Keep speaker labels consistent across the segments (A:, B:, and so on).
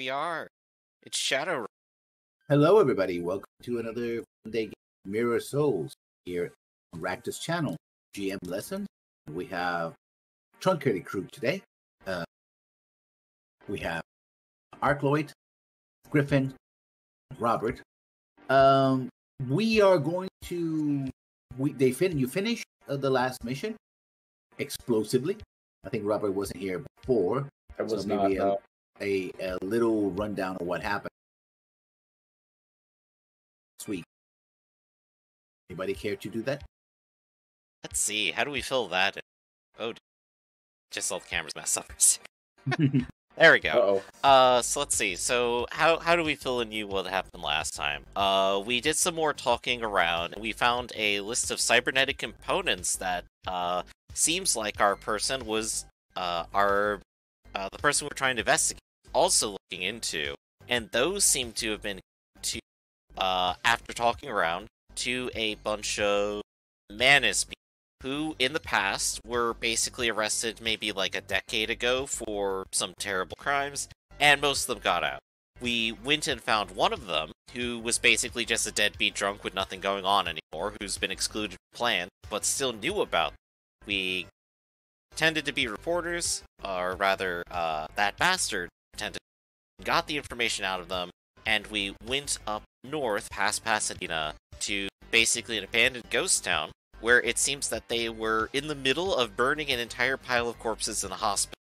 A: we are. It's Shadowrun.
B: Hello, everybody. Welcome to another Day Game Mirror Souls here on Rakta's channel. GM Lessons. We have truncated crew today. We have Arkloid, Griffin, Robert. We are going to. You finished the last mission explosively. I think Robert wasn't here before.
C: I was
B: so maybe
C: not.
B: a little rundown of what happened. Sweet. Anybody care to do that?
A: Let's see, how do we fill that in? Oh, just all the cameras messed up. There we go. So let's see. So how do we fill in you what happened last time? We did some more talking around. We found a list of cybernetic components that seems like our person was the person we're trying to investigate also looking into, and those seem to have been to after talking around to a bunch of Manus people who in the past were basically arrested maybe like a decade ago for some terrible crimes, and most of them got out. We went and found one of them, who was basically just a deadbeat drunk with nothing going on anymore, who's been excluded from plans, but still knew about them. We tended to be reporters, or rather, that bastard got the information out of them, and we went up north past Pasadena to basically an abandoned ghost town, where it seems that they were in the middle of burning an entire pile of corpses in the hospital.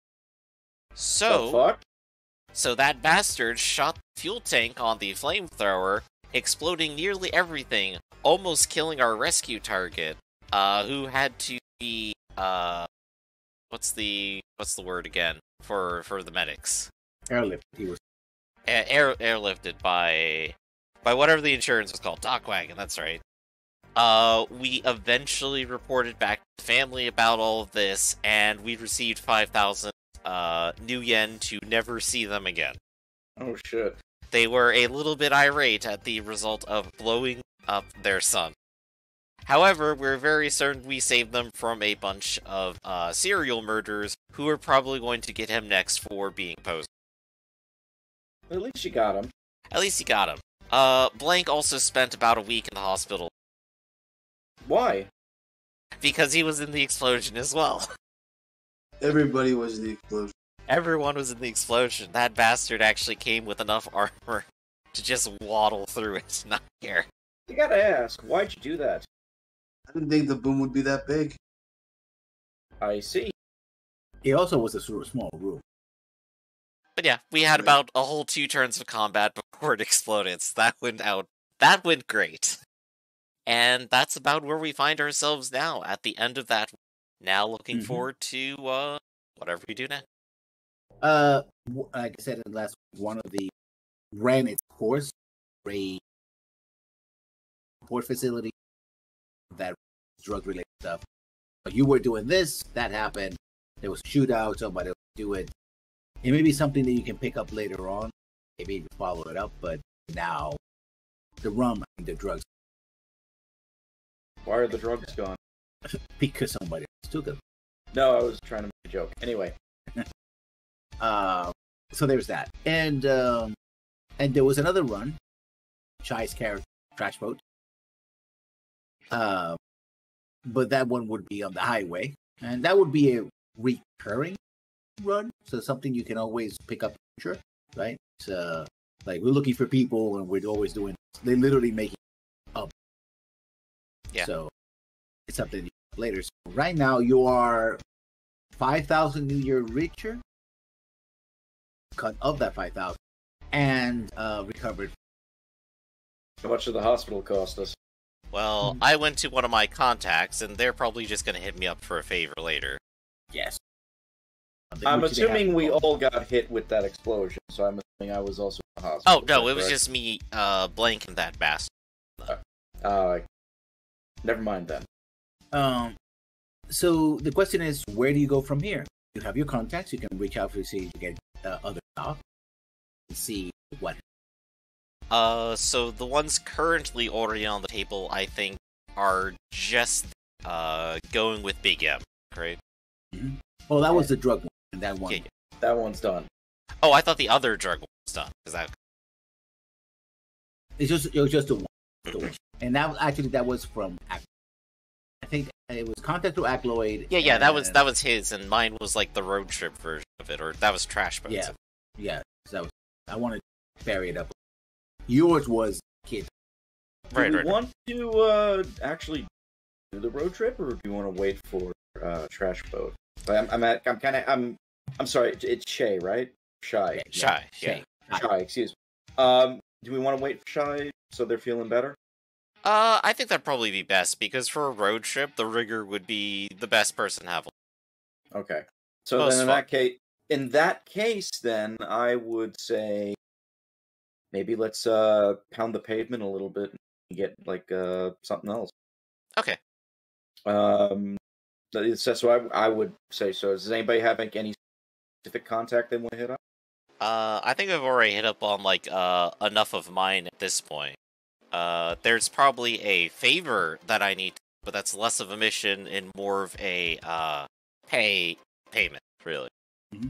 A: So that bastard shot the fuel tank on the flamethrower, exploding nearly everything, almost killing our rescue target, who had to be, what's the word again for the medics?
B: Airlift. He was
A: airlifted by whatever the insurance was called, Dockwagon. That's right. We eventually reported back to the family about all of this, and we received 5,000 new yen to never see them again.
C: Oh shit.
A: They were a little bit irate at the result of blowing up their son. However, we're very certain we saved them from a bunch of serial murderers who are probably going to get him next for being posed.
C: At least you got him.
A: At least he got him. Blank also spent about a week in the hospital.
C: Why?
A: Because he was in the explosion as well.
D: Everybody was in the explosion.
A: Everyone was in the explosion. That bastard actually came with enough armor to just waddle through it, not care.
C: You gotta ask, why'd you do that?
D: I didn't think the boom would be that big.
C: I see.
B: It also was a sort of small room.
A: But yeah, we had about a whole 2 turns of combat before it exploded, so that went out. That went great. And that's about where we find ourselves now, at the end of that. Now looking forward to, whatever we do next.
B: Like I said in the last one of the ran its course, a port facility, that drug-related stuff. You were doing this, that happened, there was a shootout, somebody would do it. It may be something that you can pick up later on, maybe even follow it up, but now, the drugs.
C: Why are the drugs gone?
B: Because somebody else took them.
C: No, I was trying to make a joke. Anyway.
B: So there's that. And there was another run, Chai's character, Trash Boat. But that one would be on the highway, and that would be a recurring run, so something you can always pick up, sure, right? So, like, we're looking for people, and we're always doing. They literally make it up.
A: Yeah.
B: So it's something you later. So right now, you are 5,000 New Year richer. Cut of that 5,000, and recovered.
C: How much did the hospital cost us?
A: Well, I went to one of my contacts, and they're probably just going to hit me up for a favor later.
B: Yes.
C: I'm assuming we all got hit with that explosion, so I'm assuming I was also in the hospital.
A: Oh, no, it was just me, Blank, and that bastard.
C: Never mind then.
B: So the question is, where do you go from here? You have your contacts, you can reach out to see to get other stuff, and see what.
A: So the ones currently already on the table, I think, are just, going with Big M, right?
B: Mm-hmm. Well, that was the drug one, and that one.
A: Yeah.
C: That one's done.
A: Oh, I thought the other drug one done. Because that
B: it was just the one, and that was from. I think it was Contact through Acloid.
A: Yeah, that was his, and mine was like the road trip version of it, or that was Trash Boats.
B: Yeah. So I wanted to vary it up. Yours was Kid.
C: Do you want to actually do the road trip, or do you want to wait for Trash Boat? I'm sorry. It's Shay, right? Shy.
A: Shy.
C: Excuse me. Do we want to wait for Shy so they're feeling better?
A: I think that'd probably be best, because for a road trip, the rigger would be the best person to have.
C: Okay. So then in that case, then I would say maybe let's pound the pavement a little bit and get like something else.
A: Okay.
C: So I would say so. Does anybody have like any specific contact they want to hit up?
A: I think I've already hit up on like enough of mine at this point. There's probably a favor that I need, but that's less of a mission and more of a payment, really.
C: Mm-hmm.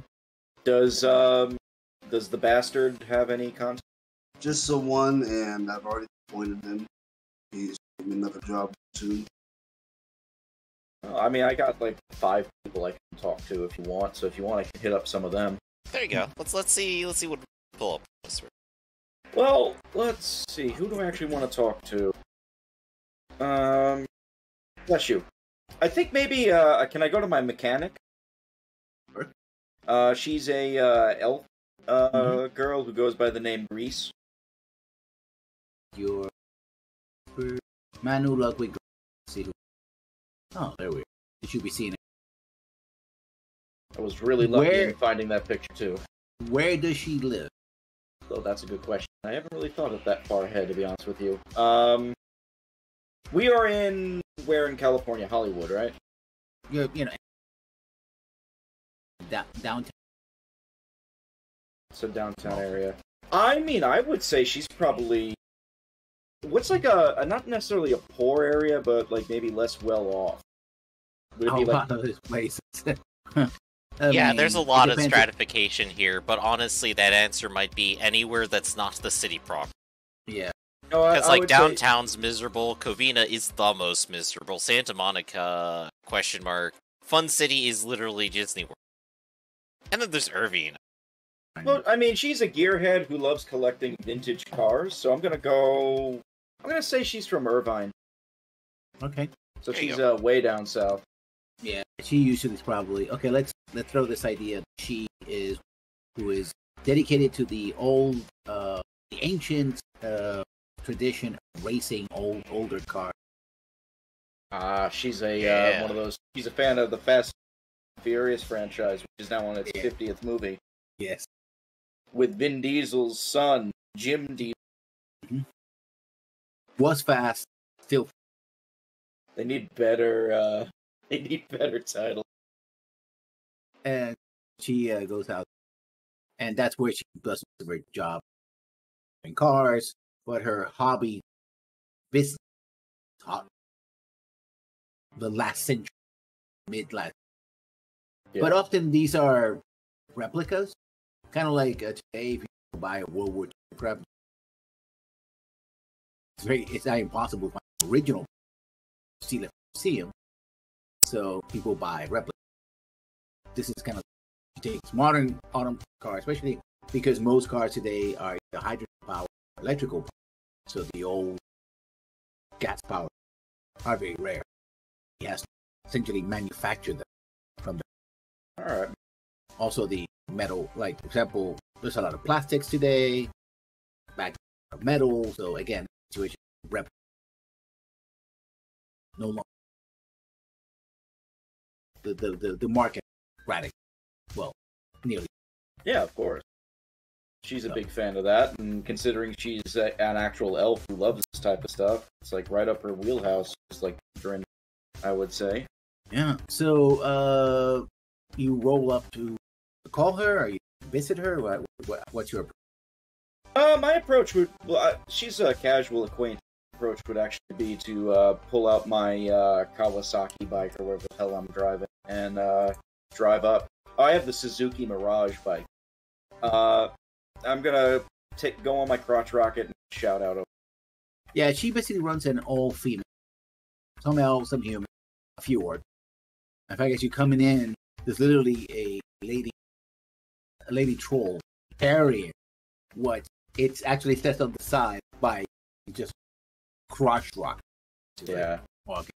C: Does the bastard have any contact?
D: Just the one, and I've already appointed him. He's getting another job soon.
C: I mean, I got like 5 people I can talk to if you want. So if you want, I can hit up some of them.
A: There you go. Let's see what we pull up.
C: Well, let's see. Who do I actually want to talk to? Bless you. I think maybe can I go to my mechanic?
B: Sure.
C: She's a elf girl who goes by the name Grease.
B: Your Manu Ludwig. See who. Oh, there we are. You should be seeing it.
C: I was really lucky in finding that picture too.
B: Where does she live?
C: Oh, that's a good question. I haven't really thought of that far ahead, to be honest with you. We are in California? Hollywood, right?
B: You know, downtown.
C: It's a downtown area. I mean, I would say she's probably what's like a not necessarily a poor area, but like maybe less well off. Would it be like
B: those places?
A: Yeah, there's a lot of stratification here, but honestly, that answer might be anywhere that's not the city proper.
B: Yeah.
A: Because, like, downtown's miserable, Covina is the most miserable, Santa Monica, ? Fun City is literally Disney World. And then there's Irvine.
C: Well, I mean, she's a gearhead who loves collecting vintage cars, so I'm gonna say she's from Irvine.
B: Okay.
C: So she's way down south.
B: Yeah, she usually is probably okay. Let's throw this idea. She is who is dedicated to the the ancient tradition of racing older cars.
C: She's a one of those. She's a fan of the Fast and Furious franchise, which is now on its 50th movie.
B: Yes,
C: with Vin Diesel's son, Jim Diesel.
B: Mm-hmm. Was fast, still.
C: They need better. They need better titles.
B: And she goes out, and that's where she does a great job in cars. But her hobby, business, the last century, mid-last. Yeah. But often these are replicas, kind of like today if you buy a World War II crap. It's not impossible to find the original. See the museum. So people buy replicas. This is kind of takes modern autumn cars, especially because most cars today are either hydrogen power, electrical power. So the old gas power are very rare. He has to essentially manufacture them from them.
C: All right.
B: Also the metal, like for example, there's a lot of plastics today, back of metal. So again, situation replica. No longer. The market radical. Well, nearly.
C: Yeah, of course. She's a big fan of that, and considering she's an actual elf who loves this type of stuff, it's like right up her wheelhouse. Just like I would say.
B: Yeah. So, you roll up to call her, or you visit her? What's your
C: approach? My approach would. Well, she's a casual acquaintance. Approach would actually be to pull out my Kawasaki bike or whatever the hell I'm driving and drive up. I have the Suzuki Mirage bike. I'm gonna go on my crotch rocket and shout out.
B: Yeah, she basically runs an all-female. Some elves, some human, a few orcs. In fact, as you're coming in, there's literally a lady troll carrying what it's actually set on the side by just crotch rock.
C: Yeah.
B: Okay.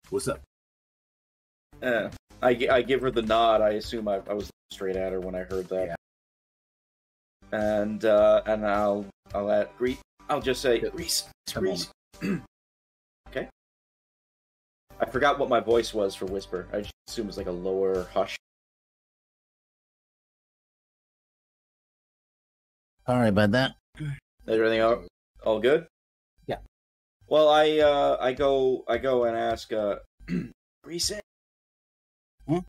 B: What's up?
C: I give her the nod. I assume I was straight at her when I heard that.
B: Yeah.
C: And I'll greet. I'll just say Reese. Okay. I forgot what my voice was for whisper. I just assume it's like a lower hush.
B: Sorry about that.
C: Is everything all good?
B: Yeah.
C: Well, I go and ask Reese.
B: Huh?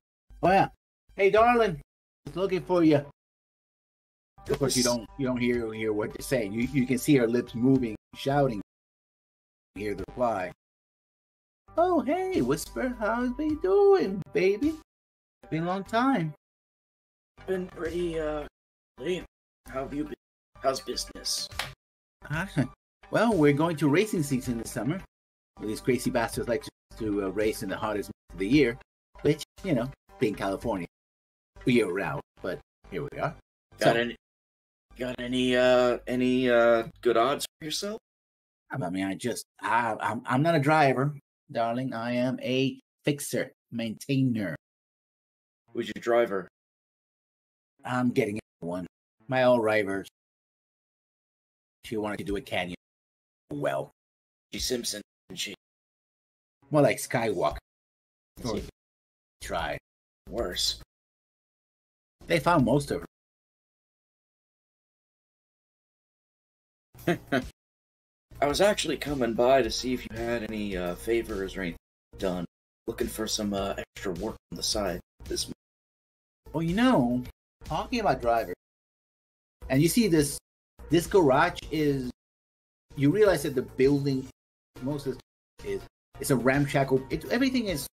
B: Oh yeah. Hey, darling. Just looking for you. Of course, you don't hear what they're saying. You can see her lips moving, shouting. You hear the reply. Oh, hey, Whisper. How's me doing, baby? Been a long time.
C: Been pretty lame. How have you been? How's business?
B: Well, we're going to racing season this summer. These crazy bastards like to race in the hottest month of the year, which, being California, year round. But here we are.
C: Got any good odds for yourself?
B: I mean, I'm not a driver, darling. I am a fixer, maintainer.
C: Who's your driver?
B: I'm getting one. My old driver. She wanted to do a canyon. Well,
C: She Simpson, didn't she?
B: more like Skywalker. Try.
C: Worse.
B: They found most of
C: her. I was actually coming by to see if you had any favors or anything done. Looking for some extra work on the side this month.
B: Well, talking about drivers, and you see this garage is, you realize that the building, most of it it's a ramshackle. Everything it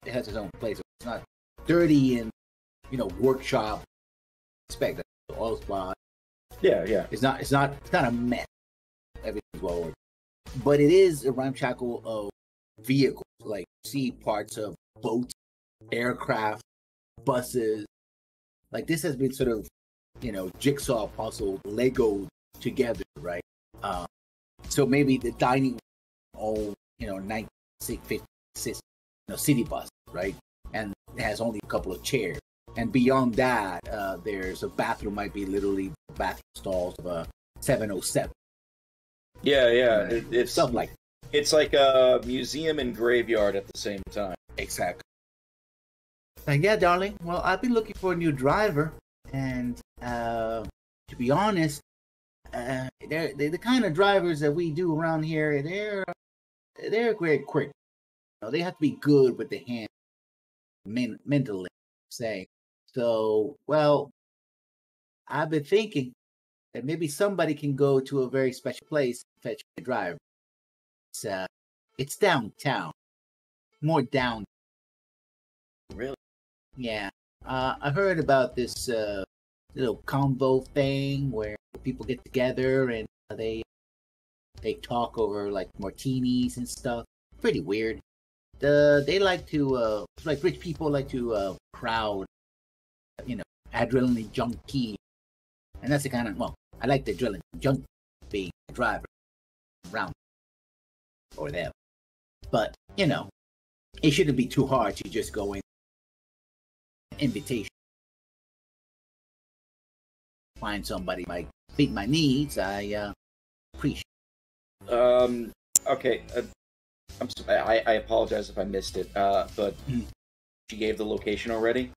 B: has its own place. It's not dirty and, workshop. Expect that oil spot.
C: Yeah.
B: It's not a mess. Everything's well ordered. But it is a ramshackle of vehicles. Like, see parts of boats, aircraft, buses. Like, this has been sort of, jigsaw puzzle, Lego together, right? So maybe the dining room, 1956, city bus, right? And it has only a couple of chairs. And beyond that, there's a bathroom, might be literally bathroom stalls of a 707.
C: Yeah. It's
B: stuff like that.
C: It's like a museum and graveyard at the same time.
B: Exactly. Yeah, darling. Well, I've been looking for a new driver, and to be honest, they're the kind of drivers that we do around here. They're very quick. They have to be good with the hand, mentally, say. So, well, I've been thinking that maybe somebody can go to a very special place and fetch a driver. It's downtown, more down.
C: Really?
B: Yeah. I heard about this little combo thing where people get together and they talk over like martinis and stuff. Pretty weird. They like to like rich people like to crowd, adrenaline junkie, and that's the kind of, I like the adrenaline junkie being a driver around or them. But it shouldn't be too hard to just go in. Invitation. Find somebody might meet my needs. I appreciate.
C: Okay. I'm sorry. I apologize if I missed it. But she gave the location already.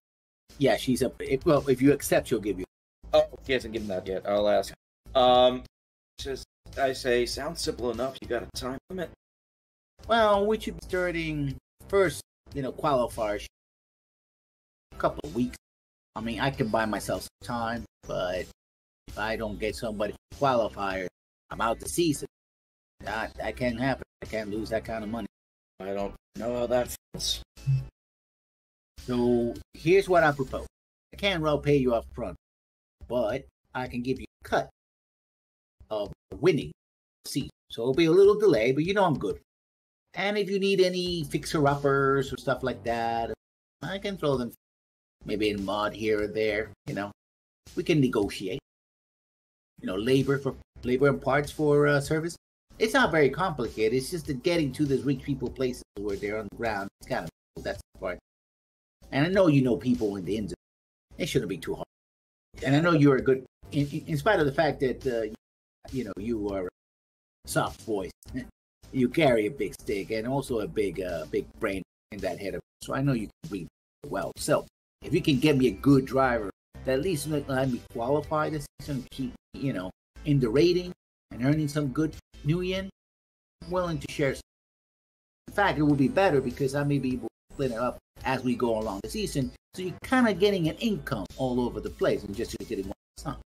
B: Yeah, she's up. If you accept, she'll give you.
C: Oh, she hasn't given that yet. I'll ask. Just I say, sounds simple enough. You got a time limit?
B: Well, we should be starting first. Qualifiers. A couple of weeks. I mean, I can buy myself some time, but if I don't get somebody qualifier, I'm out the season. That can't happen. I can't lose that kind of money.
C: I don't know how that feels.
B: So here's what I propose. I can't well pay you up front, but I can give you a cut of winning season. So it'll be a little delay, but I'm good. And if you need any fixer-uppers or stuff like that, I can throw them maybe in mod here or there. We can negotiate. Labor and parts for service. It's not very complicated. It's just that getting to those rich people places where they're on the ground. It's kind of that's the part. And I know people in the industry. It shouldn't be too hard. And I know you're a good, in spite of the fact that you are a soft voice. You carry a big stick and also a big brain in that head. So I know you can read well. So if you can get me a good driver that at least let me qualify this season, keep in the rating and earning some good new yen, I'm willing to share some. In fact, it would be better because I may be able to split it up as we go along the season, so you're kind of getting an income all over the place and just getting one song.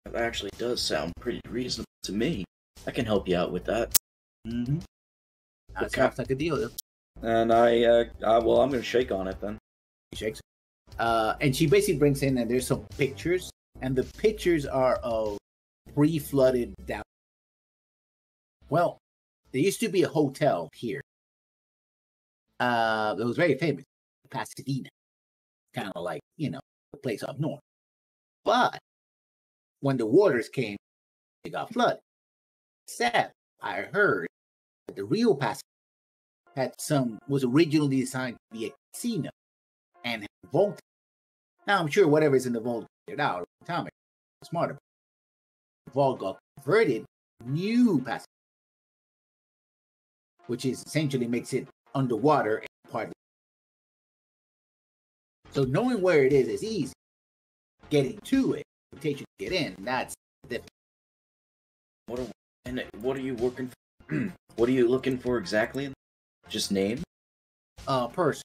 C: That actually does sound pretty reasonable to me. I can help you out with that.
B: Mm-hmm. That sounds like a deal.
C: And I'm going to shake on it then.
B: She shakes. And she basically brings in, and there's some pictures, and the pictures are of pre-flooded down. Well, there used to be a hotel here. That was very famous, Pasadena, kind of like the place up north. But when the waters came, it got flooded. Sad, I heard that the real Pasadena was originally designed to be a casino and had vault. Now I'm sure whatever's in the vault figured out. Tommy, smarter. The vault got converted new Pasadena, which is essentially makes it underwater and part of it. So knowing where it is easy. Getting to it, it takes you to get in. That's different.
C: What are you working for? What are you looking for exactly? Just name?
B: Person.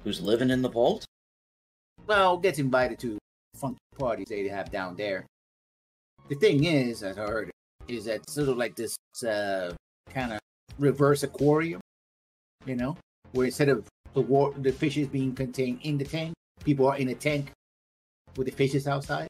C: Who's living in the vault?
B: Well, gets invited to funky parties they have down there. The thing is, as I heard, is that sort of like this kind of reverse aquarium, where instead of the fishes being contained in the tank, people are in a tank with the fishes outside.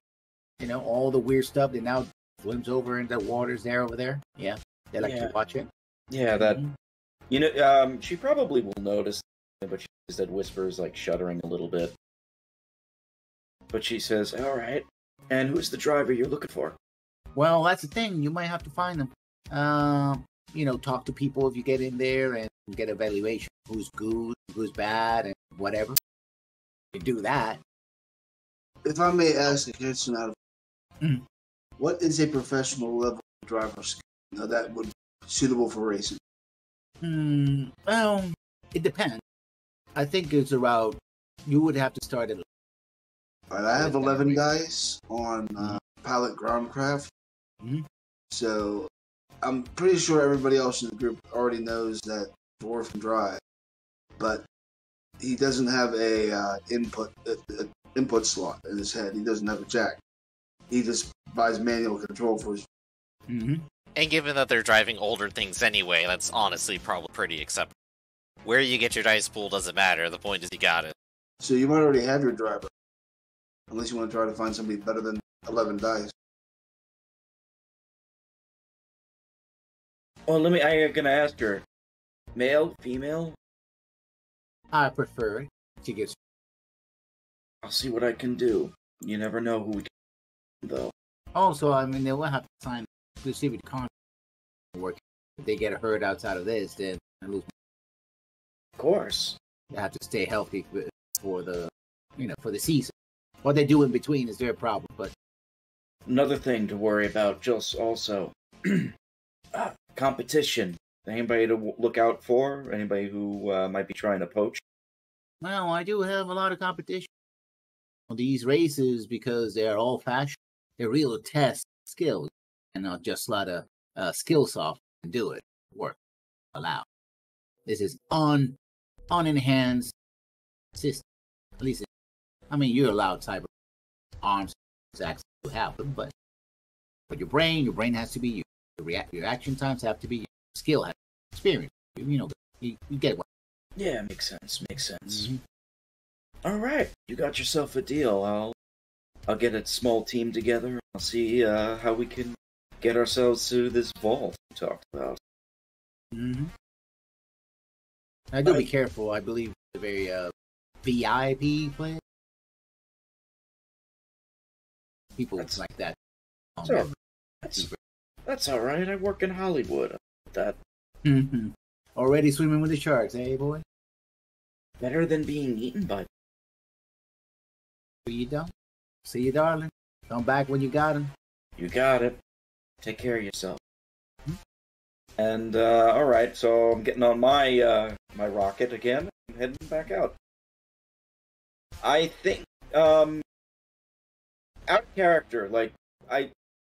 B: All the weird stuff that now swims over in the waters over there. Yeah, they like to watch it.
C: Yeah, that. Mm-hmm. She probably will notice, but she says that whispers like shuddering a little bit. But she says, "All right, and who's the driver you're looking for?"
B: Well, that's the thing. You might have to find them. Talk to people if you get in there and get a evaluation. Who's good, who's bad, and whatever. You do that.
D: If I may ask a question out of what is a professional level driver skill that would be suitable for racing?
B: Well, it depends. I think it's around. You would have to start at.
D: All right, I have 11 guys on Pilot Groundcraft.
B: Mm-hmm.
D: So I'm pretty sure everybody else in the group already knows that Dwarf can drive, but he doesn't have a input slot in his head. He doesn't have a jack. He just buys manual control for his.
B: Mm-hmm.
A: And given that they're driving older things anyway, that's honestly probably pretty acceptable. Where you get your dice pool doesn't matter. The point is you got it.
D: So you might already have your driver, unless you want to try to find somebody better than 11 dice.
C: Well, I'm gonna ask her, male, female?
B: I prefer it. She gets.
C: I'll see what I can do. You never know who we can, though.
B: Also, they will have to sign exclusivity contract. Work. If they get hurt outside of this, then they lose.
C: Of course.
B: They have to stay healthy for the, for the season. What they do in between is their problem. But
C: another thing to worry about, just also, competition. Anybody to look out for? Anybody who might be trying to poach?
B: Well, I do have a lot of competition. These races, because they're old-fashioned, they're real test skills, and not just a lot of skill software and do it. Work. Allow. This is unenhanced system. At least, you're allowed cyber arms exactly to have them, but your brain has to be you. Your action times have to be you. Skill has experience. You get one.
C: Yeah, makes sense.
B: Mm-hmm.
C: All right, you got yourself a deal. I'll get a small team together. I'll see how we can get ourselves to this vault we talked about.
B: Mm-hmm. I do be careful. I believe it's a very VIP place. People like that.
C: That's all right. I work in Hollywood. That.
B: Mm-hmm. Already swimming with the sharks, eh, boy?
C: Better than being eaten by.
B: You don't. See you, darling. Come back when you got him.
C: You got it. Take care of yourself. Mm-hmm. And all right, so I'm getting on my my rocket again. I'm heading back out. I think out of character, like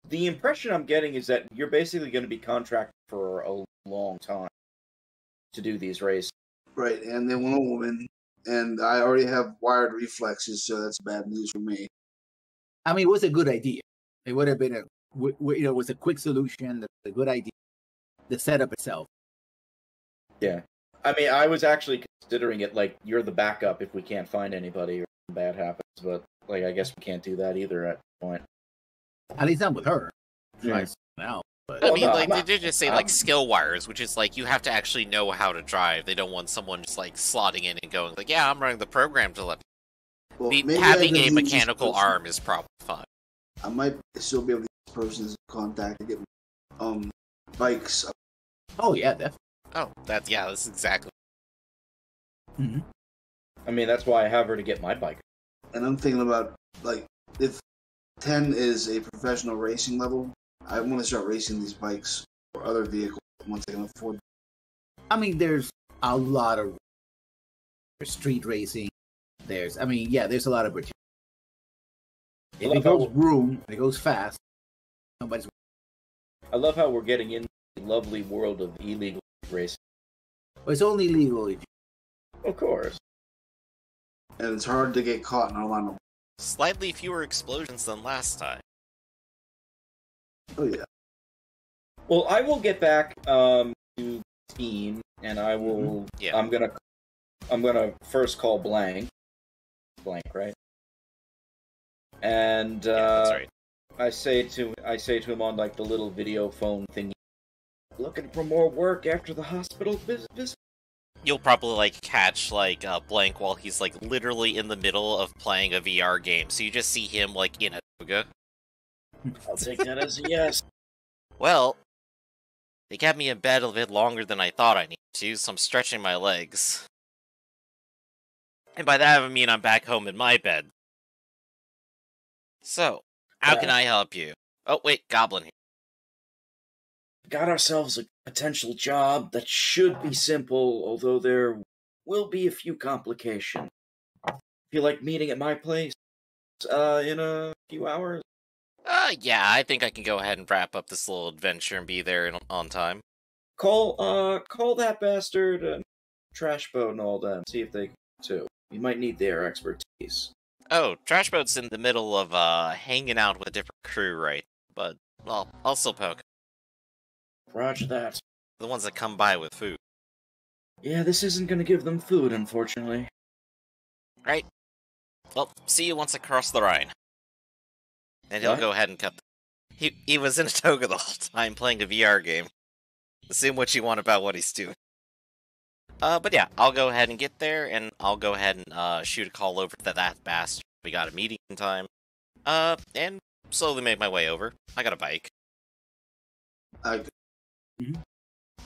C: the impression I'm getting is that you're basically going to be contracted for a long time to do these races.
D: Right, and they want a woman, and I already have wired reflexes, so that's bad news for me.
B: I mean, it was a good idea. It would have been it was a quick solution. A good idea. The setup itself.
C: Yeah, I mean, I was actually considering it like you're the backup if we can't find anybody or bad happens, but like I guess we can't do that either at the point.
B: At least not with her.
C: Yeah.
B: Now, but
A: I mean, they did just say like skill wires, which is like you have to actually know how to drive. They don't want someone just like slotting in and going like, "Yeah, I'm running the program to let."
D: Well,
A: having a mechanical arm is probably fine.
D: I might still be able to use this person's contact to get bikes.
B: Oh yeah, definitely.
A: Oh, that's exactly.
B: Mm-hmm.
C: I mean, that's why I have her to get my bike.
D: And I'm thinking about like if 10 is a professional racing level, I want to start racing these bikes or other vehicles once I can afford them.
B: I mean, there's a lot of street racing. There's a lot of opportunity. If it goes it goes fast. Nobody's.
C: I love how we're getting in the lovely world of illegal racing.
B: Well, it's only legal.
C: Of course.
D: And it's hard to get caught in our line of.
A: Slightly fewer explosions than last time.
D: Oh yeah.
C: Well, I will get back to the team, and I will.
A: Yeah.
C: I'm gonna first call Blank, right? And
A: that's right.
C: I say to him on like the little video phone thing, looking for more work after the hospital visit.
A: You'll probably like catch like Blank while he's like literally in the middle of playing a VR game, so you just see him like in a toga.
C: I'll take that as a yes.
A: Well, they kept me in bed a bit longer than I thought I needed to, so I'm stretching my legs. And by that I mean I'm back home in my bed. So, how can I help you? Oh wait, Goblin here.
C: Got ourselves a potential job that should be simple, although there will be a few complications. Feel like meeting at my place in a few hours?
A: Yeah, I think I can go ahead and wrap up this little adventure and be there on time.
C: Call that bastard and Trash Boat and all them. See if they can too. You might need their expertise.
A: Oh, Trash Boat's in the middle of hanging out with a different crew, right? But well, I'll still poke.
C: Roger that.
A: The ones that come by with food.
C: Yeah, this isn't gonna give them food, unfortunately.
A: Right. Well, see you once I cross the Rhine. And he'll go ahead and cut. He was in a toga the whole time playing a VR game. Assume what you want about what he's doing. But yeah, I'll go ahead and get there, and I'll go ahead and shoot a call over to that bastard. We got a meeting time. And slowly make my way over. I got a bike.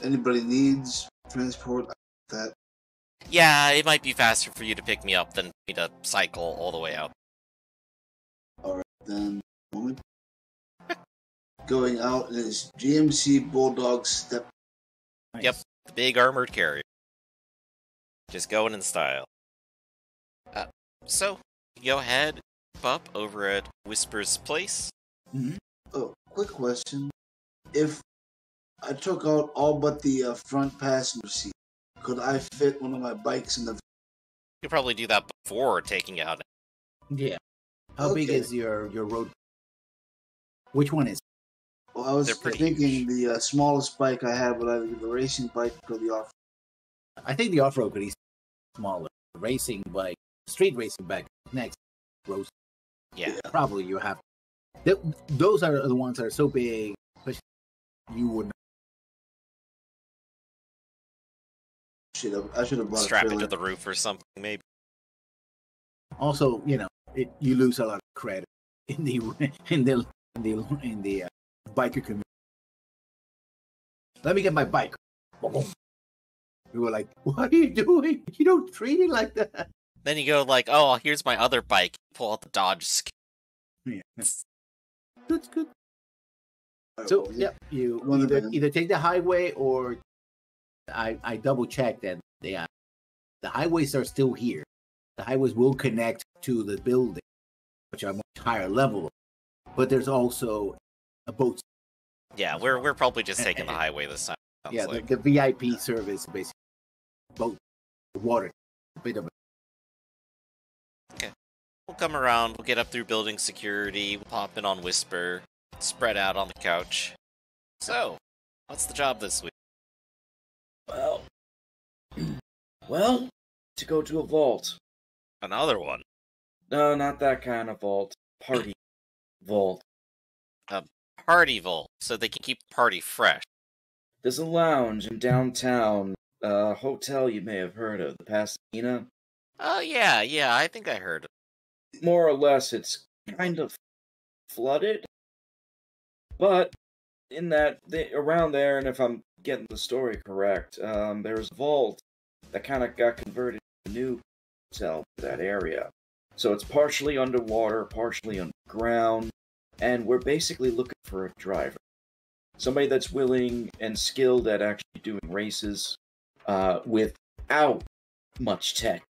D: Anybody needs transport that?
A: Yeah, it might be faster for you to pick me up than me to cycle all the way out.
D: Alright, then. Moment. Going out in his GMC Bulldog step.
A: Nice. Yep, the big armored carrier. Just going in style. So, go ahead, up over at Whisper's place.
B: Mm-hmm.
D: Oh, quick question. If I took out all but the front passenger seat, could I fit one of my bikes in the...
A: You probably do that before taking out.
B: Yeah. How big is your road? Which one is it?
D: Well, I was thinking the smallest bike I have would either be the racing bike or the off-road.
B: I think the off-road could be smaller. The racing bike, street racing bike, next. Road.
A: Yeah.
B: Probably you have. Those are the ones that are so big, but you would not.
D: I should have bought
A: Strap
D: a
A: it
D: trailer.
A: to the roof or something, maybe.
B: Also, you lose a lot of credit in the biker community. Let me get my bike. We were like, "What are you doing? You don't treat it like that."
A: Then you go like, "Oh, here's my other bike." Pull out the Dodge skill.
B: Yeah, that's good. So you either take the highway or I double checked that the highways are still here. The highways will connect to the building, which are much higher level, but there's also a boat.
A: Yeah, we're probably just taking the highway this time.
B: Yeah, like. the VIP service, basically, boat, water, a bit of it.
A: Okay, we'll come around. We'll get up through building security. We'll pop in on Whisper. Spread out on the couch. So, what's the job this week?
C: Well, to go to a vault.
A: Another one?
C: No, not that kind of vault. Party vault.
A: A party vault, so they can keep the party fresh.
C: There's a lounge in downtown, a hotel you may have heard of, the Pasadena.
A: Oh, yeah, I think I heard of it.
C: More or less, it's kind of flooded. But in that, around there, and if I'm getting the story correct, there's a vault that kind of got converted to a new hotel for that area. So it's partially underwater, partially underground, and we're basically looking for a driver. Somebody that's willing and skilled at actually doing races without much tech.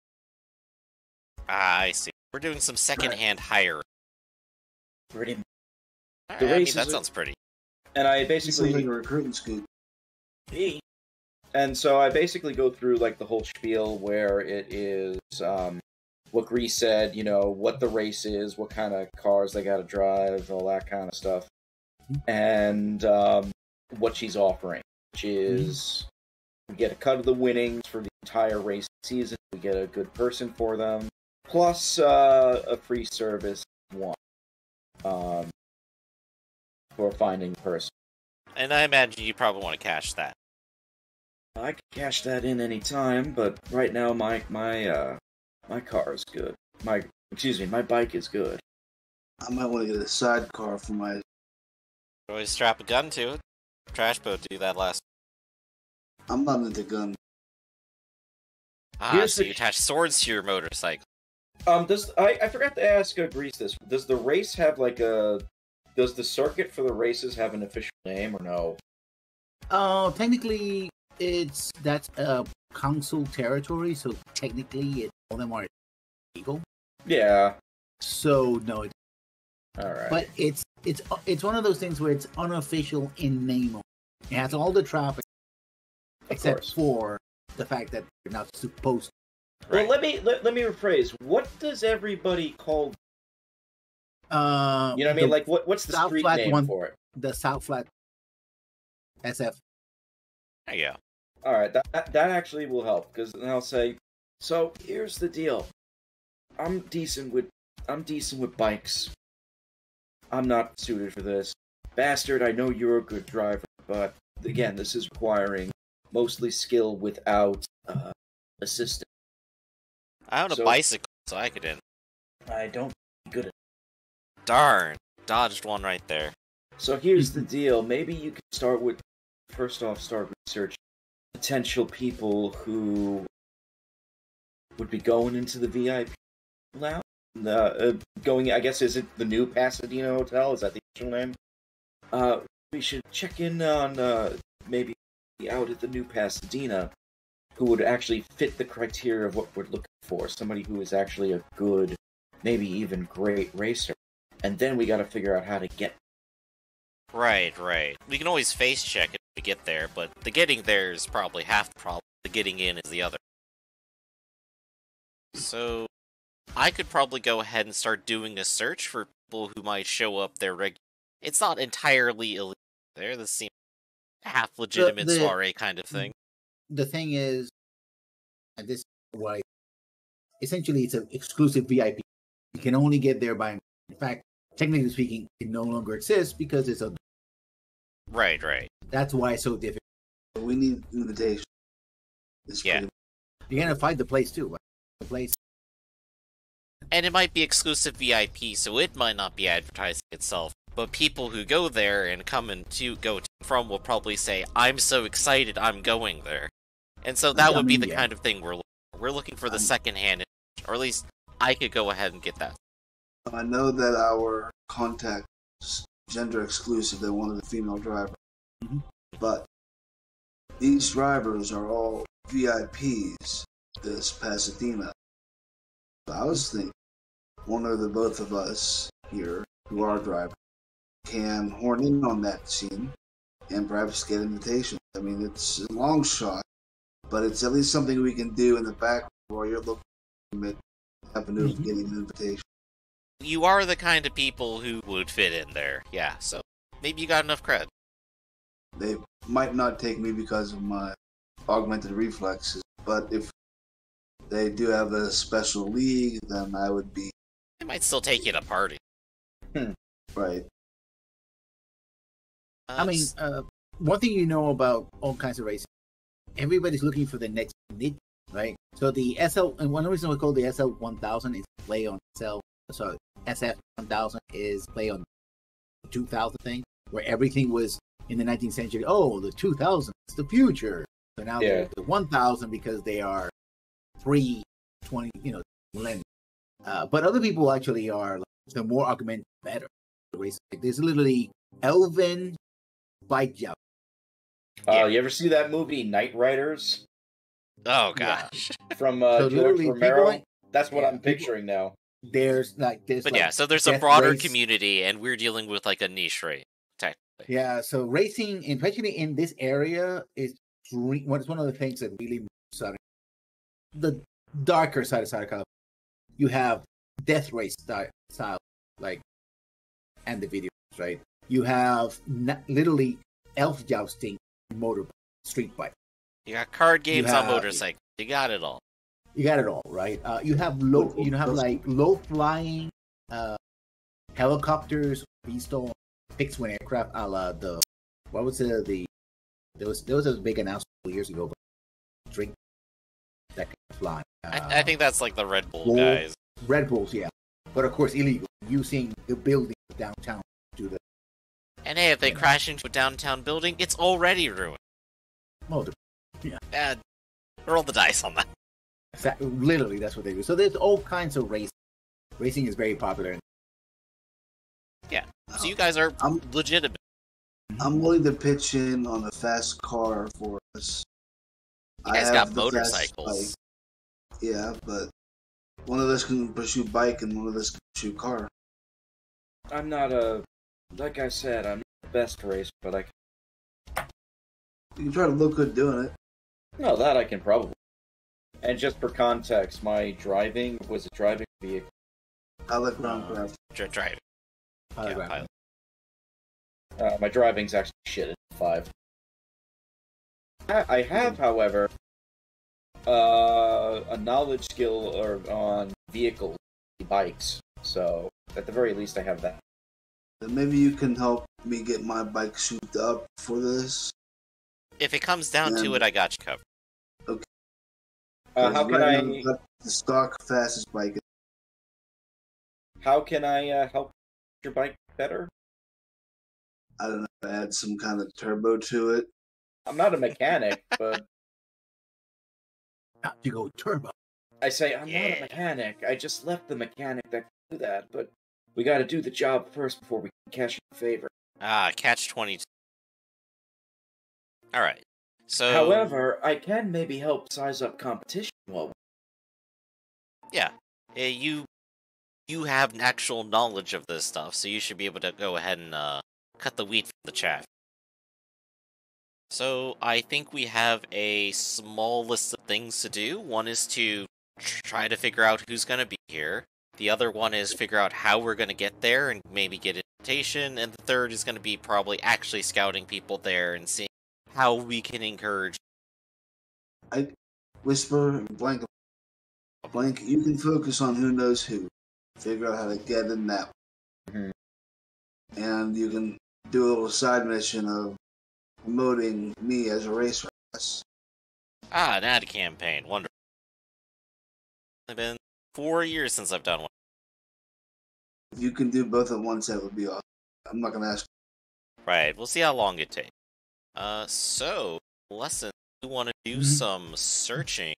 A: I see. We're doing some second-hand hiring.
C: Pretty much.
A: The races that sounds pretty.
C: And I basically
D: like a recruiting scoop.
C: And so I basically go through like the whole spiel where it is what Grease said, what the race is, what kind of cars they got to drive, all that kind of stuff, and what she's offering, which is we get a cut of the winnings for the entire race season. We get a good person for them, plus a free service one. For finding a person.
A: And I imagine you probably want to cash that.
C: I can cash that in any time, but right now my car is good. My bike is good.
D: I might want to get a sidecar for my.
A: Always strap a gun to it. Trash boat do that last.
D: I'm not into guns.
A: So you attach swords to your motorcycle.
C: I forgot to ask Grease this. Does the race have Does the circuit for the races have an official name or no?
B: Technically, that's council territory, so technically, all of them are legal.
C: Yeah.
B: So no.
C: All right.
B: But it's one of those things where it's unofficial in name. It has all the traffic, except for the fact that you're not supposed to.
C: Well, let me rephrase. What does everybody call? You know what I mean? Like, what's the street name for it?
B: The South Flat SF.
A: There you go.
C: All right, that actually will help, because then I'll say, so here's the deal. I'm decent with bikes. I'm not suited for this. Bastard, I know you're a good driver, but again, this is requiring mostly skill without assistance.
A: I own a bicycle, so I could in.
C: I don't be good at.
A: Darn, dodged one right there.
C: So here's the deal. Maybe you can start researching potential people who would be going into the VIP lounge. I guess, is it the new Pasadena Hotel? Is that the official name? We should check in on maybe out at the new Pasadena who would actually fit the criteria of what we're looking for. Somebody who is actually a good, maybe even great racer. And then we got to figure out how to get.
A: Right. We can always face check it to get there, but the getting there is probably half the problem. The getting in is the other. So, I could probably go ahead and start doing a search for people who might show up there regularly. It's not entirely illegal there. This seems half legitimate soiree kind of thing.
B: The thing is, at this essentially it's an exclusive VIP. You can only get there by In fact, technically speaking, it no longer exists because it's a...
A: Right.
B: That's why it's so difficult.
D: We need invitation.
A: Yeah.
B: You're going to find the place, too, right? The place.
A: And it might be exclusive VIP, so it might not be advertising itself. But people who go there and come and go to from will probably say, I'm so excited, I'm going there. And so that would be the kind of thing we're looking for the second-hand, or at least I could go ahead and get that.
D: I know that our contact is gender exclusive. They wanted a female driver.
B: Mm-hmm.
D: But these drivers are all VIPs this Pasadena. So I was thinking one or the both of us here who are drivers can horn in on that scene and perhaps get invitation. I mean, it's a long shot, but it's at least something we can do in the back while you're looking at happening to getting an invitation.
A: You are the kind of people who would fit in there, yeah, so maybe you got enough cred.
D: They might not take me because of my augmented reflexes, but if they do have a special league, then I would be...
A: They might still take you to party.
D: Right.
B: I mean, one thing you know about all kinds of racing, everybody's looking for the next niche, right? So the SL, and one reason we call the SL 1000 is play on SF 1000 is play on the 2000 thing, where everything was in the 19th century. Oh, the 2000 is the future. So now they're the 1000 because they are pre-20, millennium. But other people actually are, the more augmented, better. Like, there's literally Elven bike joust.
C: You ever see that movie Night Riders?
A: Oh gosh,
C: from George Romero. That's what I'm picturing now.
B: There's
A: so there's a broader community, and we're dealing with like a niche rate, technically.
B: Yeah, so racing, especially in this area, is one of the things that really moves out. The darker side of Sarkov, you have death race style, like, and the videos, right? You have literally elf jousting, motorbike, street bike.
A: You got card games on motorcycles. You got it all.
B: You got it all, right? You have low flying helicopters, VTOL, fixed wing aircraft, a la there was a big announcement years ago, but drink that can fly.
A: I think that's like the Red Bull guys.
B: Red Bulls, yeah, but of course illegal, using the building downtown to the.
A: And hey, if they crash into a downtown building, it's already ruined. Yeah. Roll the dice on that.
B: Literally, that's what they do. So there's all kinds of racing. Racing is very popular.
A: Yeah. So you guys are legitimate.
D: I'm willing to pitch in on a fast car for us.
A: You guys got motorcycles.
D: Yeah, but one of us can pursue bike and one of us can pursue car.
C: I'm not like I said, I'm not the best racer, but I can...
D: You can try to look good doing it.
C: No, that I can probably. And just for context, my driving was a driving vehicle.
D: I like groundcraft.
A: Driving.
B: Pilot.
C: My driving's actually shit at 5. I have, however, a knowledge skill on vehicles, bikes. So at the very least, I have that.
D: Then maybe you can help me get my bike souped up for this.
A: If it comes down to it, I got you covered.
D: Okay.
C: How can I...
D: The stock fastest bike.
C: How can I help your bike better?
D: I don't know, add some kind of turbo to it.
C: I'm not a mechanic, but...
B: You go turbo.
C: I say, I'm not a mechanic. I just left the mechanic that can do that, but we gotta do the job first before we can cash you a favor.
A: Catch-22. Alright. So...
C: However, I can maybe help size up competition while...
A: Yeah. You have actual knowledge of this stuff, so you should be able to go ahead and cut the wheat from the chaff. So I think we have a small list of things to do. One is to try to figure out who's going to be here. The other one is figure out how we're going to get there and maybe get an invitation. And the third is going to be probably actually scouting people there and seeing how we can encourage.
D: I whisper blank. You can focus on who knows who. Figure out how to get in that.
C: Mm-hmm.
D: And you can do a little side mission of promoting me as a racer.
A: Ah, an ad campaign. Wonderful. It's been 4 years since I've done one.
D: If you can do both at once, that would be awesome. I'm not going to ask.
A: Right, we'll see how long it takes. So, lesson, you want to do some searching.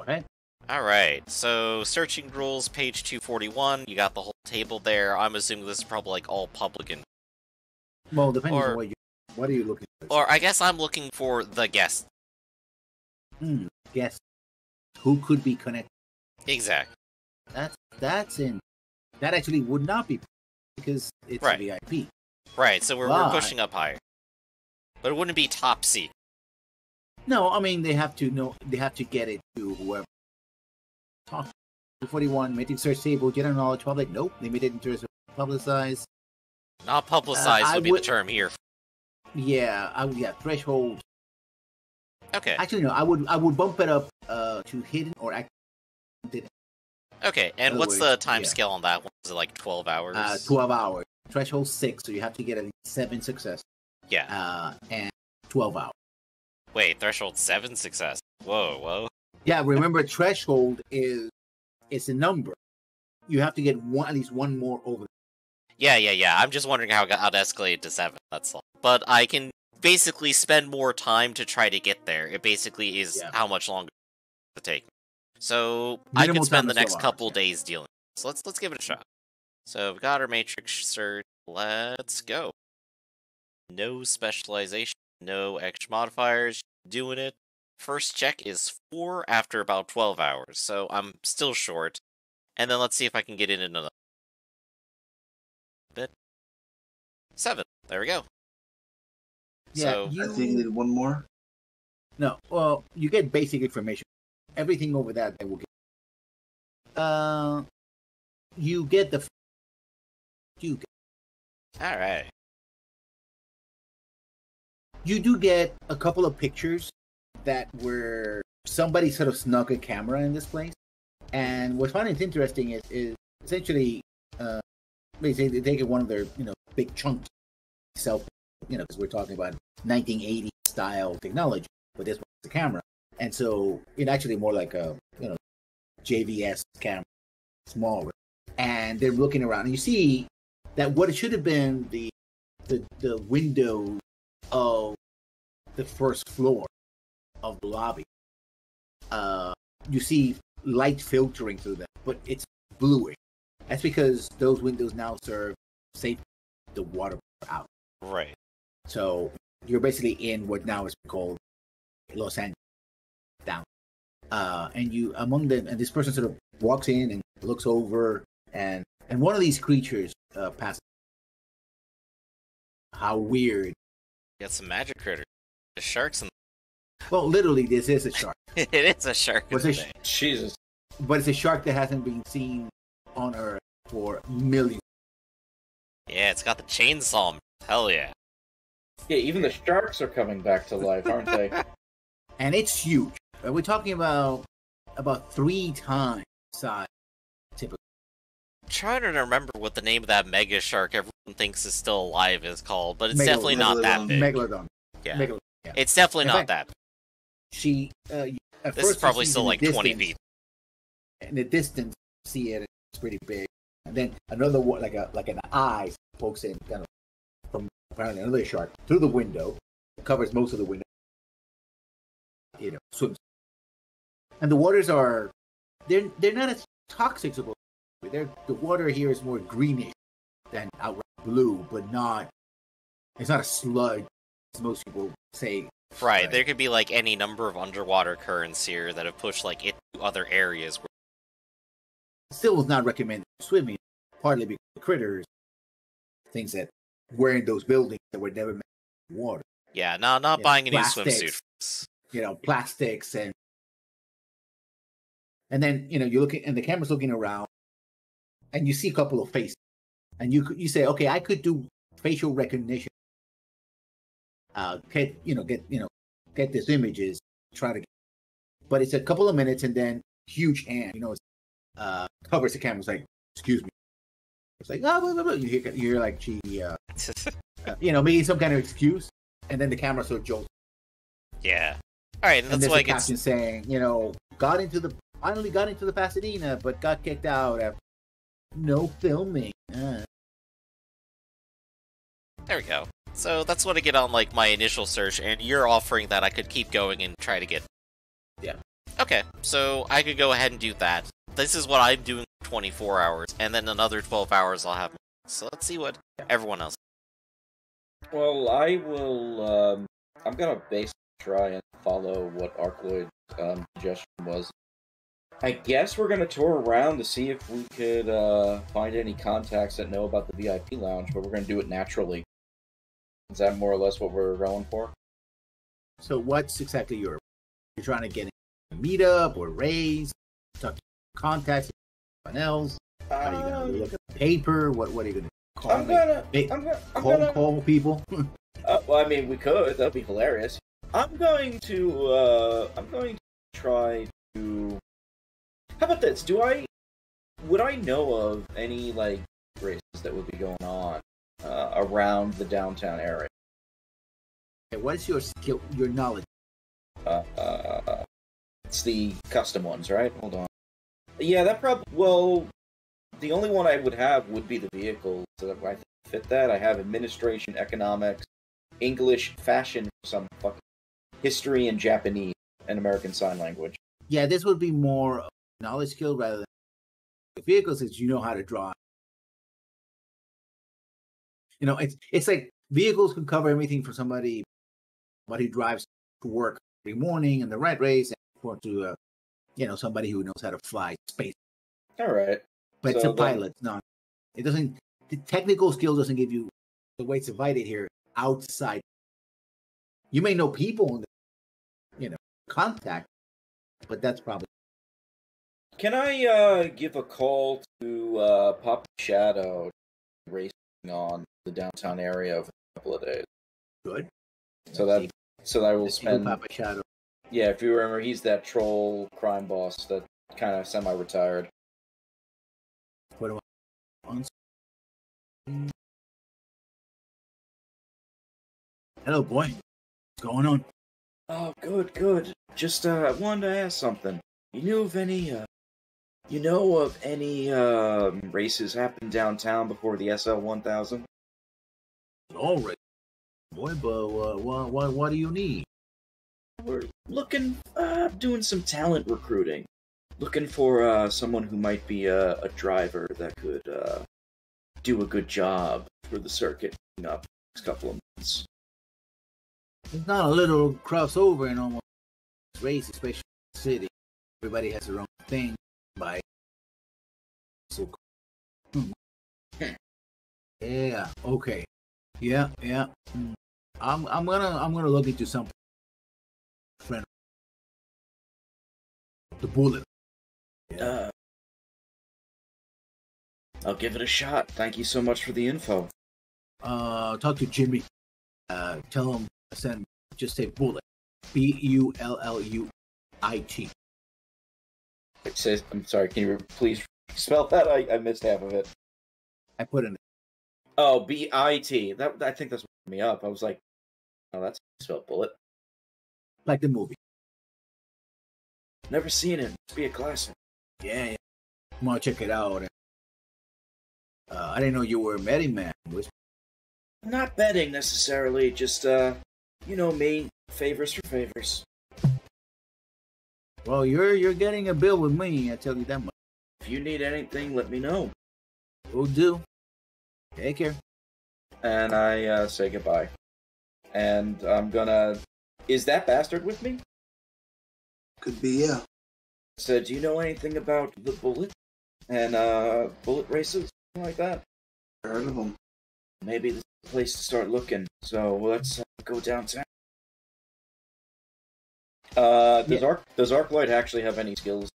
B: Okay.
A: Alright, so searching rules, page 241, you got the whole table there. I'm assuming this is probably like all public and...
B: Well, depending on what are you looking for?
A: Or I guess I'm looking for the guest.
B: Guest. Who could be connected?
A: Exactly.
B: That actually would not be because it's a VIP.
A: Right, so we're pushing up higher. But it wouldn't be top secret.
B: No, I mean they have to get it to whoever. Talk 241, making search table, general knowledge, public. Nope, they made it in terms of publicized.
A: Not publicized would be the term here.
B: Yeah, threshold.
A: Okay.
B: Actually, no, I would bump it up to hidden or active.
A: Okay, and what's the time scale on that one? Is it like 12 hours?
B: 12 hours. Threshold 6, so you have to get at least 7 success.
A: Yeah.
B: And 12 hours.
A: Wait, threshold 7 success. Whoa.
B: Yeah, remember threshold is a number. You have to get at least one more over.
A: Yeah. I'm just wondering how it escalated to 7, that's all. But I can basically spend more time to try to get there. It basically is how much longer it take. So I could spend the next couple days dealing. So let's give it a shot. So we've got our matrix search. Let's go. No specialization, no extra modifiers. Doing it. First check is 4 after about 12 hours, so I'm still short. And then let's see if I can get in another bit. 7. There we go.
B: Yeah,
D: so, I think you need one more.
B: No, well, you get basic information. Everything over that they will get. You get the.
A: All right.
B: You do get a couple of pictures that were somebody sort of snuck a camera in this place, and what I find interesting is essentially they take one of their big chunks self because we're talking about 1980 style technology, but this one's the camera, and so it actually more like a JVS camera, smaller, and they're looking around, and you see that what it should have been the window of the first floor of the lobby. You see light filtering through them, but it's bluish. That's because those windows now serve safe the water out.
A: Right.
B: So you're basically in what now is called Los Angeles down. And you among them, and this person sort of walks in and looks over, and one of these creatures passes. How weird!
A: Got some magic critters. The sharks in.
B: Well, literally, this is a shark.
A: It is a shark.
C: Jesus.
B: But it's a shark that hasn't been seen on Earth for millions.
A: Yeah, it's got the chainsaw. Hell yeah.
C: Yeah, even the sharks are coming back to life, aren't they?
B: And it's huge. We're talking about 3 times size, typically.
A: I'm trying to remember what the name of that mega shark everyone thinks is still alive is called, but it's definitely not that big.
B: Megalodon.
A: Yeah.
B: Megalodon. Yeah.
A: It's definitely not that big.
B: This
A: is probably still like 20 feet.
B: In the distance, you see it, it's pretty big. And then another one, like an eye, pokes in kind of from apparently another shark through the window, covers most of the window. Swims. And the waters are, they're not as toxic as the water here is more greenish than outright blue, but it's not a sludge, as most people say.
A: Right, there could be like any number of underwater currents here that have pushed like it to other areas.
B: Still was not recommended swimming, partly because the critters, things that were in those buildings that were never meant in water.
A: Yeah, not buying a new swimsuit.
B: Plastics and then you're looking and the camera's looking around, and you see a couple of faces, and you say, okay, I could do facial recognition. Get these images, try to, but it's a couple of minutes, and then huge hand, covers the camera. It's like, excuse me, It's like, oh, blah, blah, blah. You hear like she, making some kind of excuse, and then the camera sort of jolts.
A: Yeah. All right, and that's
B: there's
A: why
B: a caption saying, finally got into the Pasadena, but got kicked out after no filming.
A: There we go. So that's what I get on like my initial search, and you're offering that I could keep going and try to get.
B: Yeah.
A: Okay, so I could go ahead and do that. This is what I'm doing for 24 hours, and then another 12 hours I'll have. So let's see what everyone else.
C: Well, I will. I'm gonna basically try and follow what Arcloid's suggestion was. I guess we're gonna tour around to see if we could find any contacts that know about the VIP lounge, but we're gonna do it naturally. Is that more or less what we're going for?
B: So what's exactly you're trying to get a meetup or raise, talk to contacts, anyone else? Are you gonna look at the paper? What are you gonna call?
C: I'm gonna
B: call people.
C: Well, I mean, we could. That'd be hilarious. I'm going to try to. How about this? Would I know of any like races that would be going on around the downtown area?
B: Okay, what's your skill, your knowledge?
C: It's the custom ones, right? Hold on. Yeah, that probably. Well, the only one I would have would be the vehicles. So I fit that. I have administration, economics, English, fashion, some fucking history, and Japanese and American Sign Language.
B: Yeah, this would be more knowledge skill rather than the vehicles, is you know how to drive. It's like vehicles can cover everything for somebody who drives to work every morning in the rat race, and for to somebody who knows how to fly space.
C: All right,
B: but so it's a pilot. No, it doesn't. The technical skill doesn't give you the way it's divided here outside. You may know people in the contact, but that's probably.
C: Can I give a call to Papa Shadow racing on the downtown area for a couple of days?
B: Good.
C: So that I will spend.
B: Papa Shadow.
C: Yeah, if you remember, he's that troll crime boss that kind of semi-retired.
B: What do I? Hello, boy. What's going on?
C: Oh, good. Just wanted to ask something. You know of any races happening downtown before the SL 1000?
B: All right, boy. But what do you need?
C: We're looking, doing some talent recruiting. Looking for someone who might be a driver that could do a good job for the circuit coming up next couple of months.
B: It's not a little crossover in almost race, especially in the city. Everybody has their own thing. By so yeah, okay, yeah. I'm gonna look into something. Friend, the bullet.
C: Yeah. I'll give it a shot. Thank you so much for the info.
B: Talk to Jimmy. Tell him just say bullet. Bulluit.
C: It says, I'm sorry, can you please spell that? I missed half of it.
B: I put in.
C: Oh, BIT. I think that's what put me up. I was like, oh, that's spelled bullet.
B: Like the movie.
C: Never seen it. Must be a classic.
B: Yeah. I'm gonna check it out. I didn't know you were a betting man.
C: Not betting necessarily, just me, favors for favors.
B: Well, you're getting a bill with me, I tell you that much.
C: If you need anything, let me know.
B: Will do. Take care.
C: And I say goodbye. And I'm gonna... Is that bastard with me?
D: Could be, yeah.
C: So, do you know anything about the bullet? And bullet races? Something like that?
D: I heard of them.
C: Maybe this is the place to start looking. So, let's go downtown. Does Arcloid actually have any skills?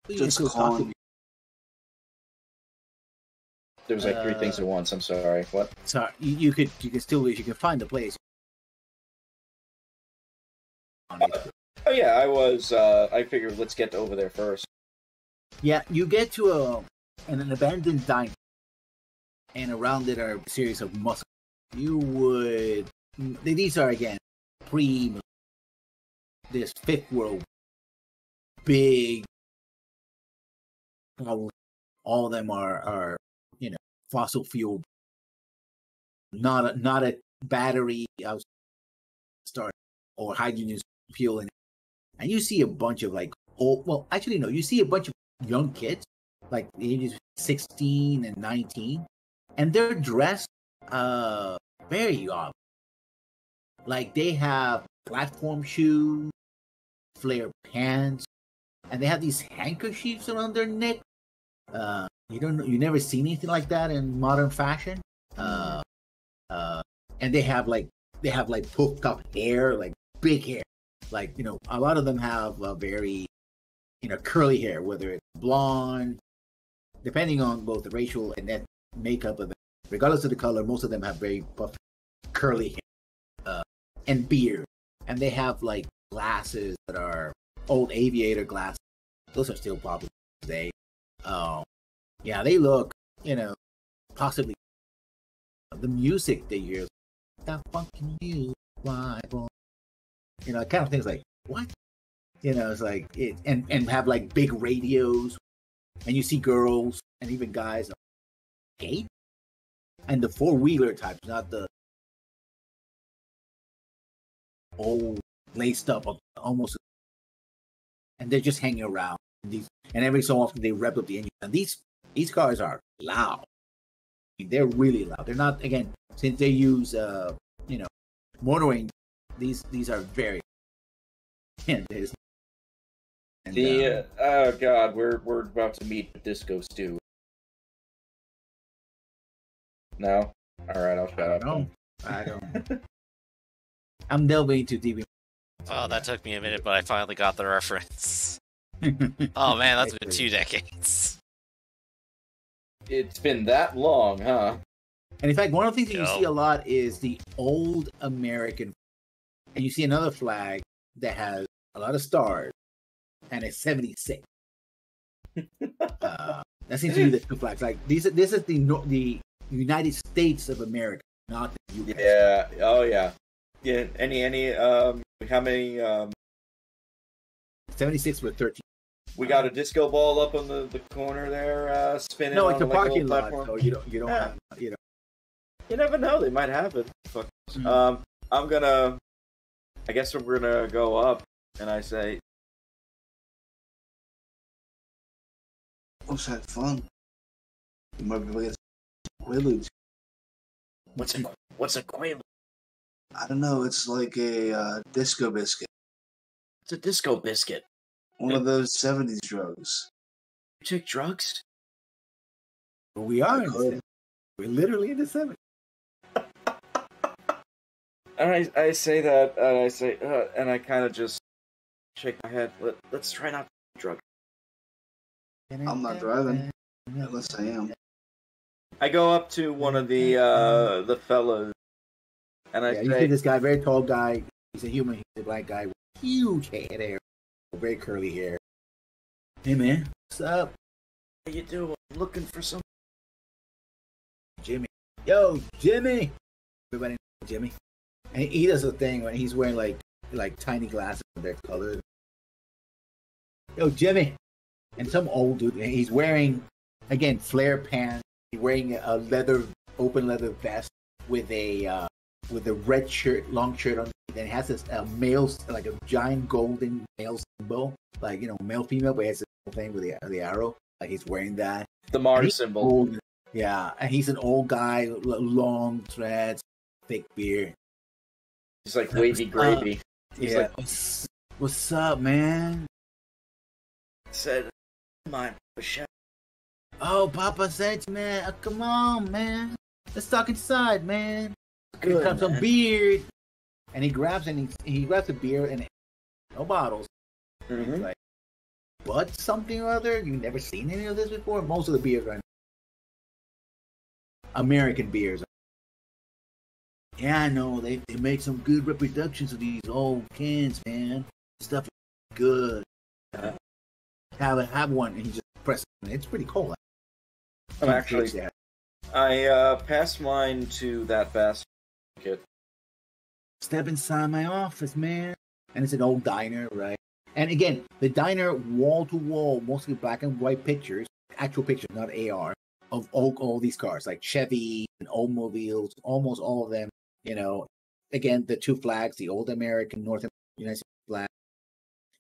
D: Just calling.
C: There was like three things at once. I'm sorry. What?
B: Sorry, you can find the place.
C: Oh yeah, I figured let's get over there first.
B: Yeah, you get to an abandoned diner, and around it are a series of muscles. You would... These are, again, pre... This fifth world, big... All of them are fossil fuel. Not a battery start or hydrogen fuel in it. And you see a bunch of you see a bunch of young kids, like ages 16 and 19, and they're dressed very odd. Like they have platform shoes, flare pants, and they have these handkerchiefs around their neck. You never seen anything like that in modern fashion. And they have puffed up hair, like big hair. Like, a lot of them have very, curly hair, whether it's blonde, depending on both the racial and ethnic makeup of them. Regardless of the color, most of them have very puffed, curly hair, and beard. And they have like glasses that are old aviator glasses. Those are still popular today. Yeah, they look, possibly the music they hear, that fucking music, kind of things like, what? It's like it, and have like big radios, and you see girls and even guys skate, and the 4-wheeler types, not the old laced up almost, and they're just hanging around. And every so often they rev up the engine. And these cars are loud. I mean, they're really loud. They're not, again, since they use motoring. These are very. And
C: oh god, we're about to meet the disco stew. No, all right, I'll shut up.
B: I don't. I'm delving too deep.
A: Oh, that took me a minute, but I finally got the reference. Oh man, that's been 2 decades.
C: It's been that long, huh?
B: And in fact, one of the things that you see a lot is the old American, and you see another flag that has a lot of stars, and it's 76. That seems to be the two flags. Like this is the United States of America, not the U.S.
C: Yeah. Oh yeah. Yeah. Any how many
B: 76 with 13.
C: We got a disco ball up on the corner there, spinning.
B: No, it's
C: on
B: a parking lot,
C: platform.
B: so you don't have,
C: You never know; they might have it. Fuck. Mm-hmm. I guess we're gonna go up, and I say,
D: "Let's have fun." You might be able to get Quaaludes.
C: What's a Quaalude?
D: I don't know. It's like a disco biscuit.
C: It's a disco biscuit.
D: One of those 70s drugs.
C: You take drugs?
B: We are. We're literally in the 70s.
C: And I say that, and I say, and I kind of just shake my head. Let's try not to drug.
D: I'm not driving, unless I am.
C: I go up to one of the fellas, and I say,
B: you see this guy, very tall guy. He's a human. He's a black guy with huge head hair, very curly hair. Hey man, what's up?
C: How you doing? I'm looking for some.
B: Jimmy. Yo, Jimmy. Everybody knows Jimmy. And he does a thing when he's wearing like tiny glasses and they're colored. Yo, Jimmy. And some old dude, and he's wearing, again, flare pants. He's wearing a open leather vest with a red shirt, long shirt on. And it has this male, like a giant golden male symbol, like, male, female, but it has this thing with the arrow. Like he's wearing that.
C: The Mars symbol.
B: Old, yeah, and he's an old guy, long dreads, thick beard.
C: He's like wavy gravy.
B: He's like, what's up, man?
C: Said, come on, Michelle.
B: Oh, Papa said, man, come on, man. Let's talk inside, man. Good, here comes some beard. And he grabs a beer and no bottles. Mm-hmm. He's like, what, something or other? You've never seen any of this before? Most of the beers are American beers. Yeah, I know. They make some good reproductions of these old cans, man. Stuff is good. Have one. And he just press. It's pretty cool.
C: I'm actually. I passed mine to that bastard kid.
B: Step inside my office, man. And it's an old diner, right? And again, the diner, wall to wall, mostly black and white pictures, actual pictures, not AR, of all these cars, like Chevy and Oldsmobiles, almost all of them. You know, again, the two flags, the old American, North American, United States flag.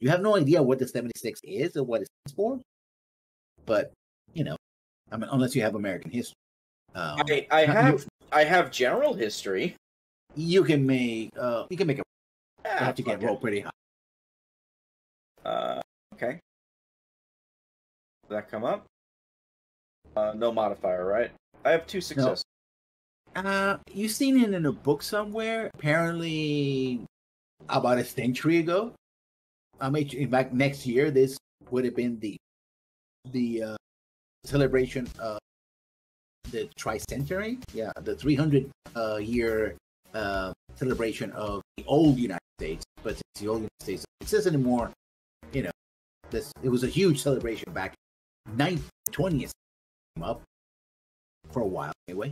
B: You have no idea what the 76 is or what it stands for, but you know, I mean, unless you have American history.
C: I have general history.
B: You can make it. You have to get rolled pretty
C: high. Okay. Did that come up? No modifier, right? I have 2 successes.
B: No. You've seen it in a book somewhere. Apparently, about a century ago. In fact, next year this would have been the celebration of the tricentenary. Yeah, the 300 year celebration of the old United States. But since the old United States doesn't exist anymore, you know, it was a huge celebration back in 1920s. Came up for a while anyway.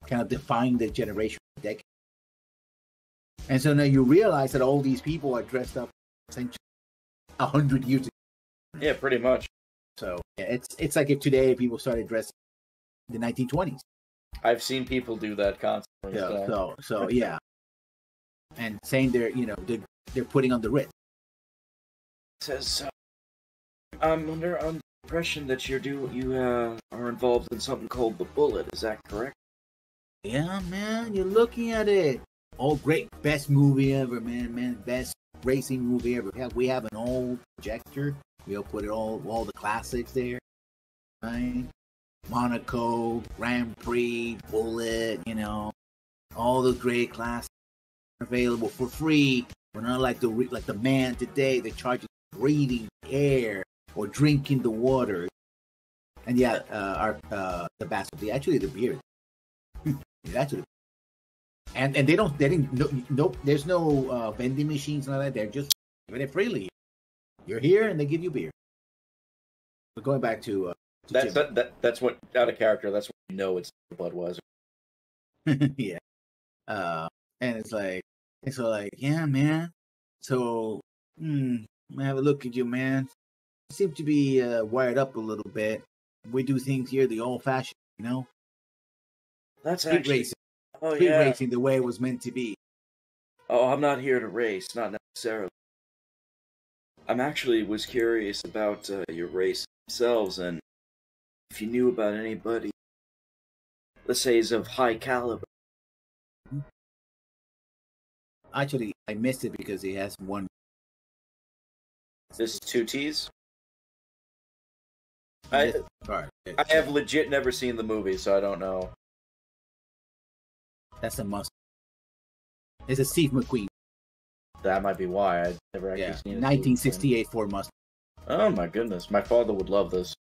B: Kind of defined the generation decade. And so now you realize that all these people are dressed up essentially 100 years ago.
C: Yeah, pretty much.
B: So yeah, it's like if today people started dressing in the 1920s.
C: I've seen people do that constantly.
B: Yeah, so yeah. And saying they're putting on the Ritz.
C: It says I'm under the impression that you are involved in something called the Bullet. Is that correct?
B: Yeah, man, you're looking at it. Oh, great, best movie ever, man, best racing movie ever. We have an old projector. We'll put it all the classics there, right? Monaco, Grand Prix, Bullet, all the great classics available for free. We're not like the man today that charges breathing air or drinking the water. And yeah, the bastard, actually the beer. Actually, and they didn't. Nope. There's no vending machines and all that. They're just giving it freely. You're here, and they give you beer. But going back to
C: that's what out of character. That's what you know it's Budweiser.
B: Yeah. And it's like yeah, man. So have a look at you, man. You seem to be wired up a little bit. We do things here the old-fashioned,
C: That's actually
B: racing. Racing the way it was meant to be.
C: Oh, I'm not here to race, not necessarily. I'm actually was curious about your race themselves, and if you knew about anybody, let's say, is of high caliber.
B: Actually, I missed it because he has one.
C: This 2 T's?
B: I
C: have legit never seen the movie, so I don't know.
B: That's a must. It's a Steve McQueen.
C: That might be why I never actually seen it.
B: 1968 Ford Mustang.
C: Oh my goodness, my father would love this.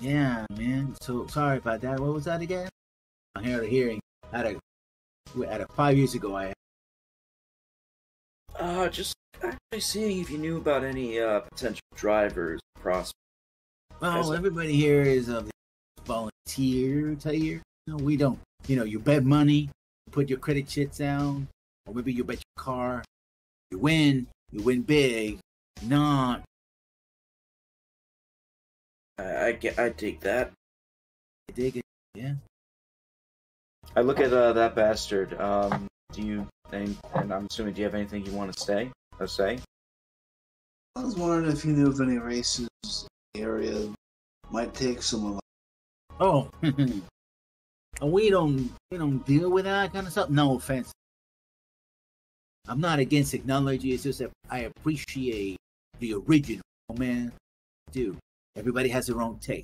B: Yeah, man. So sorry about that. What was that again? I heard a hearing at a 5 years ago.
C: Just actually seeing if you knew about any potential drivers, prospects.
B: Well, everybody here is a volunteer here. No, we don't. You bet money, put your credit shit down, or maybe you bet your car. You win big. Not.
C: I dig that.
B: I dig it. Yeah.
C: I look at that bastard. Do you and I'm assuming, do you have anything you want to say?
D: I was wondering if you knew of any races in the area that might take someone.
B: Oh, we don't deal with that kind of stuff. No offense. I'm not against technology. It's just that I appreciate the original, man. Dude, everybody has their own take.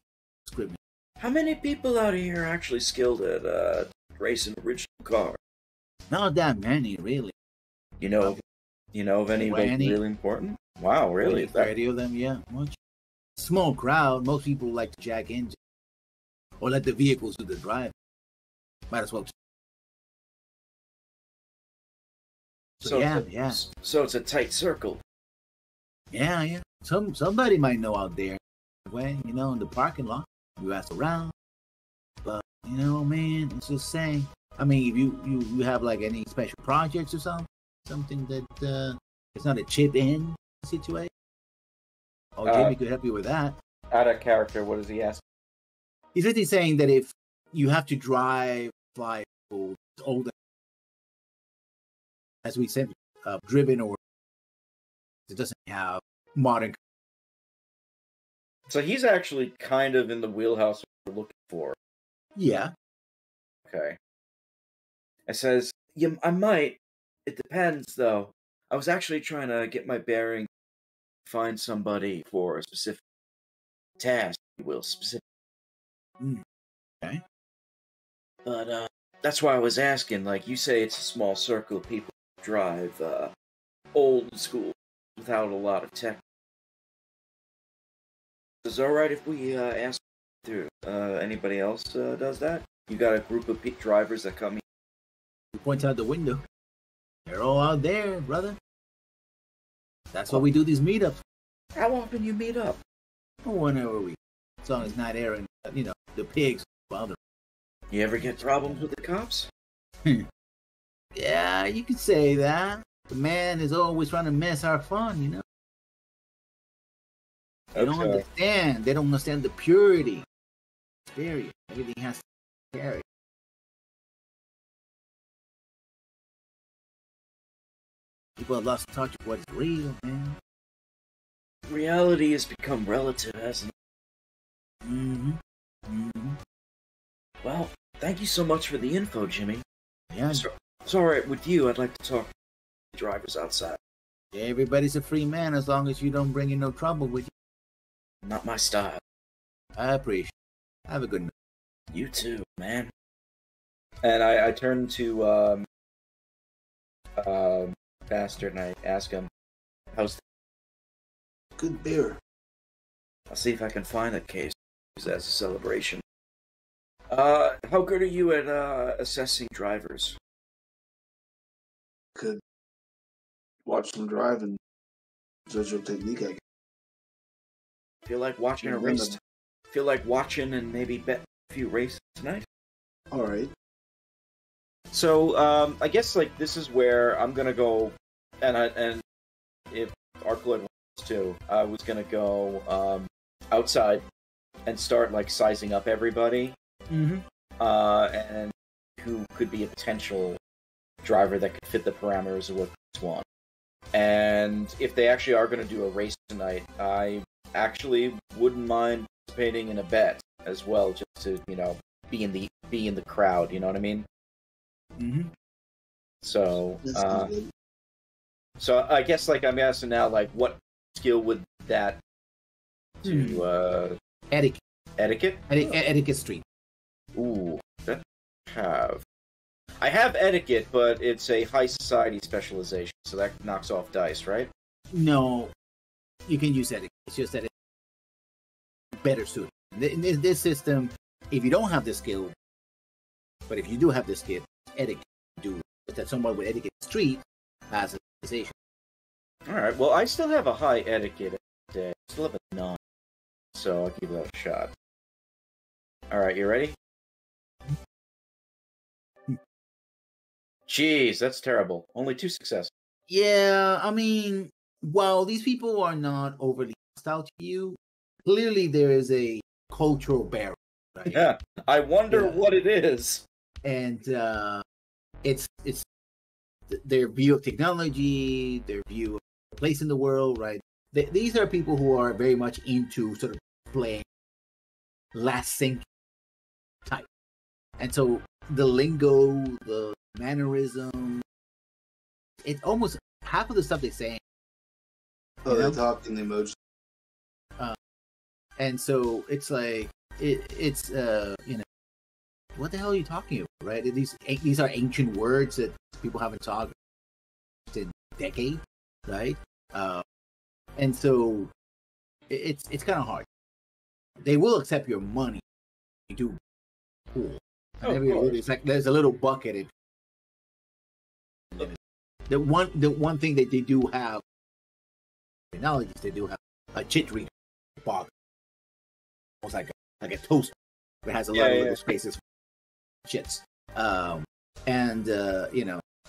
C: How many people out here are actually skilled at racing original cars?
B: Not that many, really.
C: You know of any really important? Wow, really?
B: 30 of them, yeah. Much. Small crowd. Most people like to jack engines or let the vehicles do the driving. Might as well. So yeah.
C: So it's a tight circle.
B: Yeah. somebody might know out there. When in the parking lot, you ask around. But man, it's just saying. I mean, if you have like any special projects or something that it's not a chip in situation. Oh, Jimmy could help you with that.
C: Out of character, what does he ask?
B: He's just saying that if you have to drive like older, as we said, driven or it doesn't have modern.
C: So he's actually kind of in the wheelhouse we're looking for.
B: Yeah.
C: Okay. It says, yeah, I might. It depends, though. I was actually trying to get my bearing, find somebody for a specific task, if you will, specific.
B: Okay.
C: But that's why I was asking. Like you say, it's a small circle of people who drive old school without a lot of tech. Is it all right if we ask through anybody else does that? You got a group of drivers that come here.
B: He points out the window. They're all out there, brother. That's why we do these meetups.
C: How often you meet up?
B: Whenever we, as long as not airing, the pigs bother.
C: You ever get problems with the cops?
B: Yeah, you could say that. The man is always trying to mess our fun, They don't understand. They don't understand the purity. Period. Everything has to carry. People have lost touch of what is real, man.
C: Reality has become relative, hasn't it?
B: Mm-hmm.
C: Well, thank you so much for the info, Jimmy.
B: Yeah.
C: It's alright with you. I'd like to talk to the drivers outside.
B: Yeah, everybody's a free man as long as you don't bring in no trouble with you.
C: Not my style.
B: I appreciate it. Have a good night.
C: You too, man. And I turn to Bastard and I ask him, how's
D: good beer?
C: I'll see if I can find a case as a celebration. How good are you at assessing drivers?
D: Could watch them drive and judge your technique, I guess.
C: Feel like watching a race? Feel like watching and maybe bet a few races tonight?
D: Alright.
C: So, I guess, like, this is where I'm gonna go, and if Arcloid wants to, I was gonna go, outside and start, like, sizing up everybody.
B: Mm-hmm.
C: And who could be a potential driver that could fit the parameters of what this want. And if they actually are gonna do a race tonight, I actually wouldn't mind participating in a bet as well, just to, be in the crowd, you know what I mean?
B: Mm-hmm.
C: So, so I guess, like, I'm asking now, like, what skill would that to,
B: Etiquette.
C: Etiquette?
B: Etiquette Street.
C: Ooh, that I have etiquette, but it's a high society specialization, so that knocks off dice, right?
B: No, you can use etiquette. It's just that it's better suited. In this system, if you don't have the skill, but if you do have the skill, etiquette do. But that someone with etiquette street has a specialization.
C: Alright, well, I still have a high etiquette. I still have a 9, so I'll give that a shot. Alright, you ready? Jeez, that's terrible. Only 2 successes.
B: Yeah, I mean, while these people are not overly hostile to you, clearly there is a cultural barrier. Right?
C: Yeah, I wonder what it is.
B: And it's their view of technology, their view of place in the world, right? These are people who are very much into sort of playing last sync type. And so the lingo, the mannerism, it's almost half of the stuff they say.
D: They talk in emoji.
B: And so it's like it's what the hell are you talking about, right? These are ancient words that people haven't talked in decades, right? And so it's kind of hard. They will accept your money. You do cool. It's like there's a little bucket. The one thing that they do have knowledge is they do have a chit reader box, almost like a toaster. It has a lot of little spaces for chits. And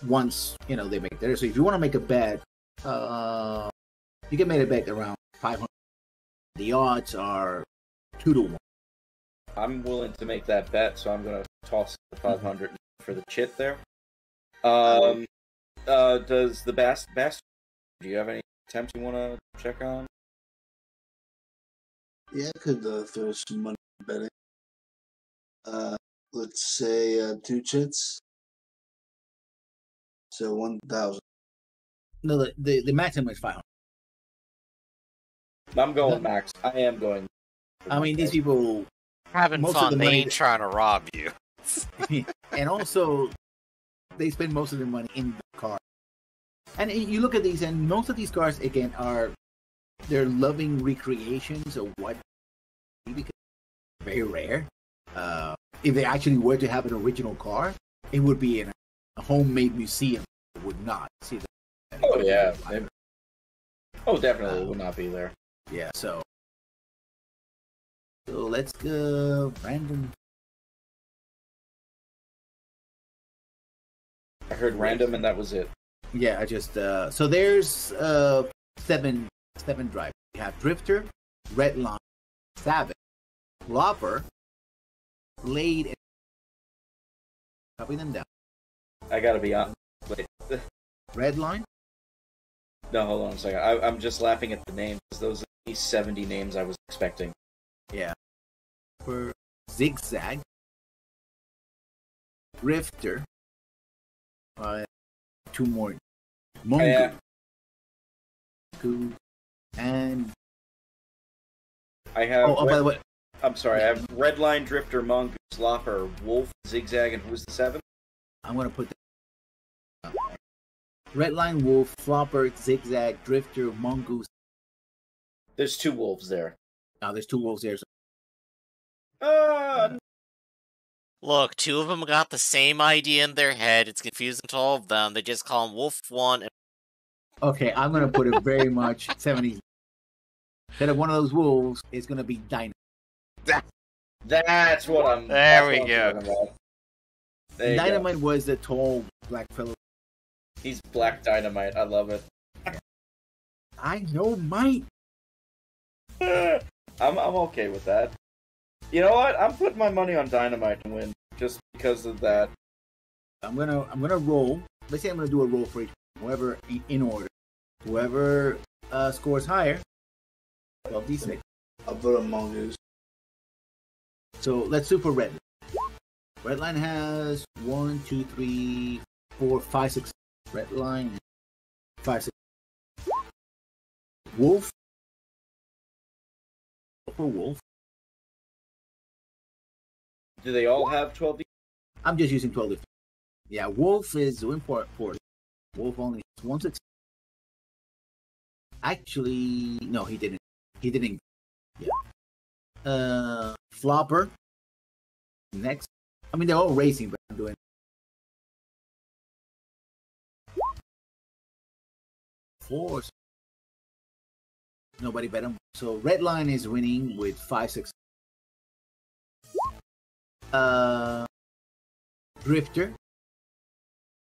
B: once they make there. So if you want to make a bet, you can make a bet around 500. The odds are 2-1.
C: I'm willing to make that bet, so I'm going to toss the 500 for the chit there. Does the Bast? Do you have any attempts you want to check on?
D: Yeah, I could throw some money betting. Let's say 2 chits. So 1,000.
B: No, the maximum is 500.
C: I'm going max. I am going.
B: I mean, these people
A: having fun. They ain't trying to rob you.
B: And also, they spend most of their money in the car. And you look at these, and most of these cars again they're loving recreations of what because very rare. If they actually were to have an original car, it would be in a homemade museum. It would not see that.
C: Oh yeah. Definitely would not be there.
B: Yeah. So let's go random.
C: I heard random, and that was it.
B: Yeah, I just so there's seven drivers. You have Drifter, Redline, Savage, Flopper, Blade, and copy them down.
C: I gotta be honest. Wait.
B: Redline?
C: No, hold on a second. I'm just laughing at the names. Those are the 70 names I was expecting.
B: Yeah. For Zigzag, Drifter, 2 more. Mongo, and
C: I have.
B: by the way,
C: I'm sorry. I have Redline, Drifter, Mongoose, Lopper, Wolf, Zigzag, and who's the 7th?
B: I'm gonna put that. Redline, Wolf, Flopper, Zigzag, Drifter, Mongoose.
C: There's 2 wolves there.
B: Now there's 2 wolves there.
A: Look, 2 of them got the same idea in their head. It's confusing to all of them. They just call them Wolf 1 and...
B: Okay, I'm going to put it very much 70s. Instead of one of those wolves, it's going to be Dynamite.
C: That's what I'm...
A: There we go.
B: Dynamite was the tall black fellow.
C: He's Black Dynamite. I love it.
B: I know, Mike.
C: I'm okay with that. You know what? I'm putting my money on Dynamite to win just because of that.
B: I'm gonna roll. Let's say I'm gonna do a roll for each. Whoever in order. Whoever scores higher. 12d6.
D: I'll put a Mongoose.
B: So let's do for Red. Redline has 1, 2, 3, 4, 5, 6. Redline 5, 6. Wolf. For Wolf.
C: Do they all have 12D?
B: I'm just using 12D. Yeah, Wolf is doing for Wolf only has 1 success. Actually, no, he didn't. He didn't. Yeah. Flopper. Next. I mean, they're all racing, but I'm doing. Four. Nobody bet him. So Redline is winning with 5, 6. Drifter.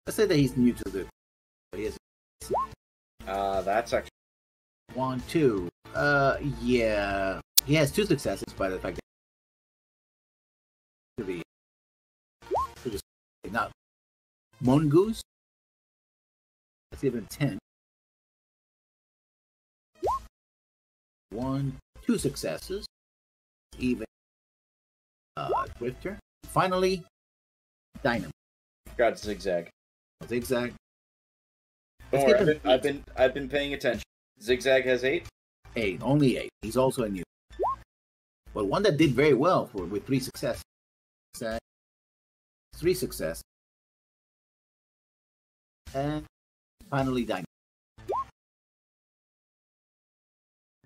B: Let's say that he's new to the. He has.
C: That's actually
B: 1, 2. Yeah. He has 2 successes by the fact that to be not Mongoose. Let's give him 10. 1, 2 successes. Even Drifter. Finally, Dynamite.
C: got Zigzag.
B: Zigzag.
C: Don't worry, I've been paying attention. Zigzag has 8.
B: 8, only 8. He's also a new. But one that did very well with 3 successes. 3 success. And finally, Dynamite.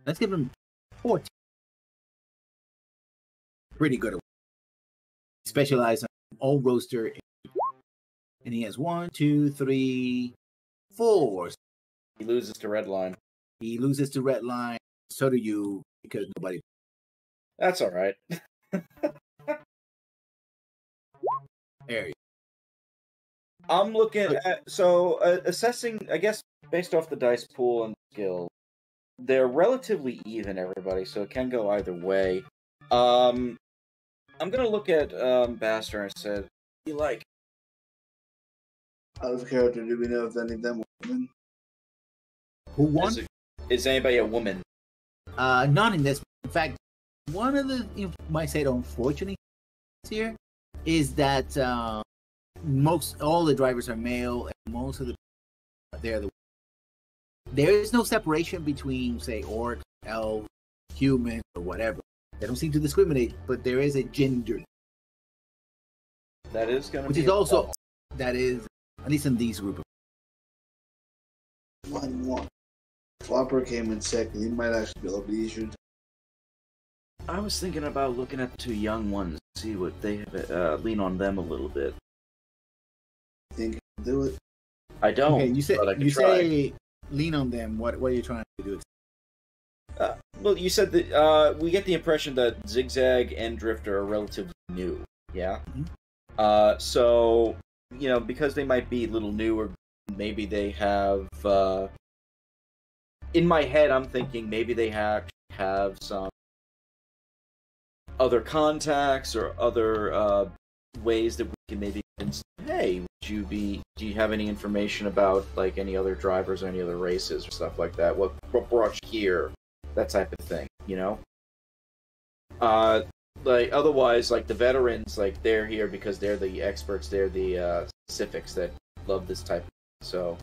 B: Let's give him 14. Pretty good. Specialized on all roaster. And he has 1, 2, 3, 4.
C: He loses to Redline.
B: He loses to Redline. so do you, because nobody.
C: That's all right.
B: Area.
C: I'm looking at assessing. I guess based off the dice pool and skill, they're relatively even, everybody. So it can go either way. I'm gonna look at Baster and said, "You like?"
D: Out of character, do we know if any of them were women?
B: Who won?
C: Is anybody a woman?
B: Not in this. In fact, one of the, you might say, the unfortunate here is that all the drivers are male, and most of there is no separation between, say, orcs, elves, humans, or whatever. They don't seem to discriminate, but there is a gender.
C: That is going to be.
B: Which is also, that is, at least in these groups.
D: 1-1. Flopper came in second. He might actually be a little bit easier.
C: I was thinking about looking at the two young ones, see what they have, lean on them a little bit.
D: Think you can do it?
C: I don't.
B: Okay, you
C: say
B: say lean on them. What are you trying to do?
C: Well, you said that we get the impression that Zigzag and Drifter are relatively new. Yeah.
B: Mm-hmm.
C: So because they might be a little newer, maybe they have. In my head, I'm thinking maybe they have some other contacts or other ways that we can maybe. Hey, do you have any information about like any other drivers or any other races or stuff like that? What brought you here? That type of thing, like otherwise, like the veterans, like they're here because they're the experts, they're the specifics that love this type of thing. So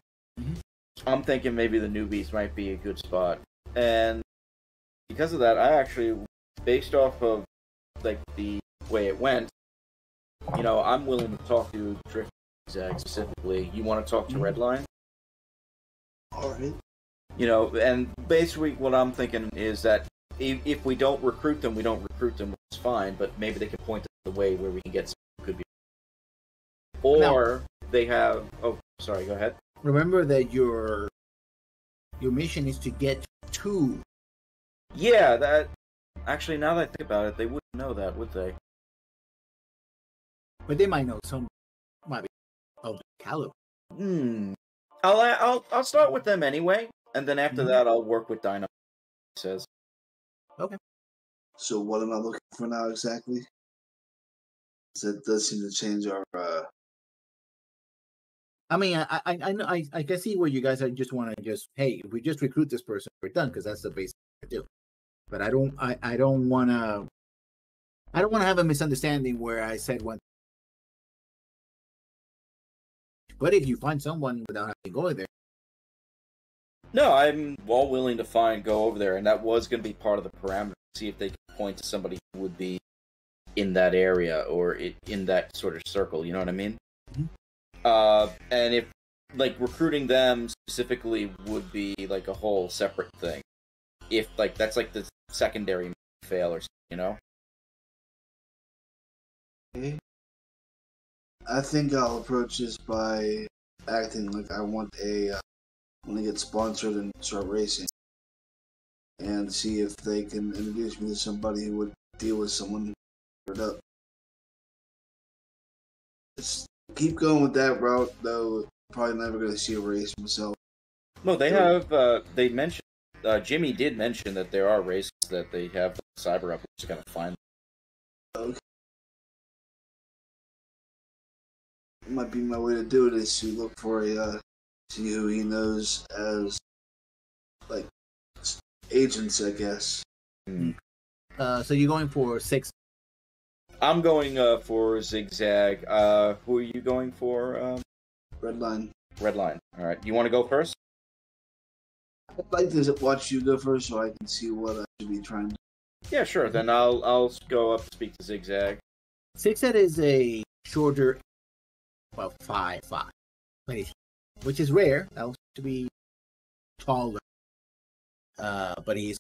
C: I'm thinking maybe the newbies might be a good spot. And because of that, I actually, based off of like the way it went, I'm willing to talk to Drift Zag specifically. You want to talk to Redline?
D: Alright.
C: And basically what I'm thinking is that if we don't recruit them, we don't recruit them, which is fine, but maybe they can point us the way where we can get some could be. Or they have... Oh, sorry, go ahead.
B: Remember that your mission is to get to...
C: Yeah, that... Actually, now that I think about it, they wouldn't know that, would they?
B: But they might know some... Might be of the caliber.
C: I'll start with them anyway, and then after that, I'll work with Dynamo. He says.
B: Okay.
D: So what am I looking for now exactly? That does seem to change our.
B: I mean, I can see where you guys just want to hey, if we just recruit this person, we're done, because that's the basic thing to do. But I don't want to have a misunderstanding where I said one. But if you find someone without having to go there.
C: No, I'm all willing to go over there, and that was going to be part of the parameter. See if they can point to somebody who would be in that area or in that sort of circle. You know what I mean? And if like recruiting them specifically would be like a whole separate thing. If like that's like the secondary fail or something,
D: Okay. I think I'll approach this by acting like I want to get sponsored and start racing, and see if they can introduce me to somebody who would deal with someone who up. Just keep going with that route, though. Probably never going to see a race myself.
C: No, they have. They mentioned. Jimmy did mention that there are races that they have cyber up, which is going to find.
D: Okay. Might be my way to do it is to look for see who he knows as like agents, I guess.
B: So you're going for 6.
C: I'm going for Zigzag. Who are you going for?
D: Redline.
C: Redline. All right. You want to go first?
D: I'd like to watch you go first so I can see what I should be trying to do.
C: Yeah, sure. Then I'll go up and speak to Zigzag.
B: Zigzag is a shorter, about 5'5", which is rare. That was to be taller. But he's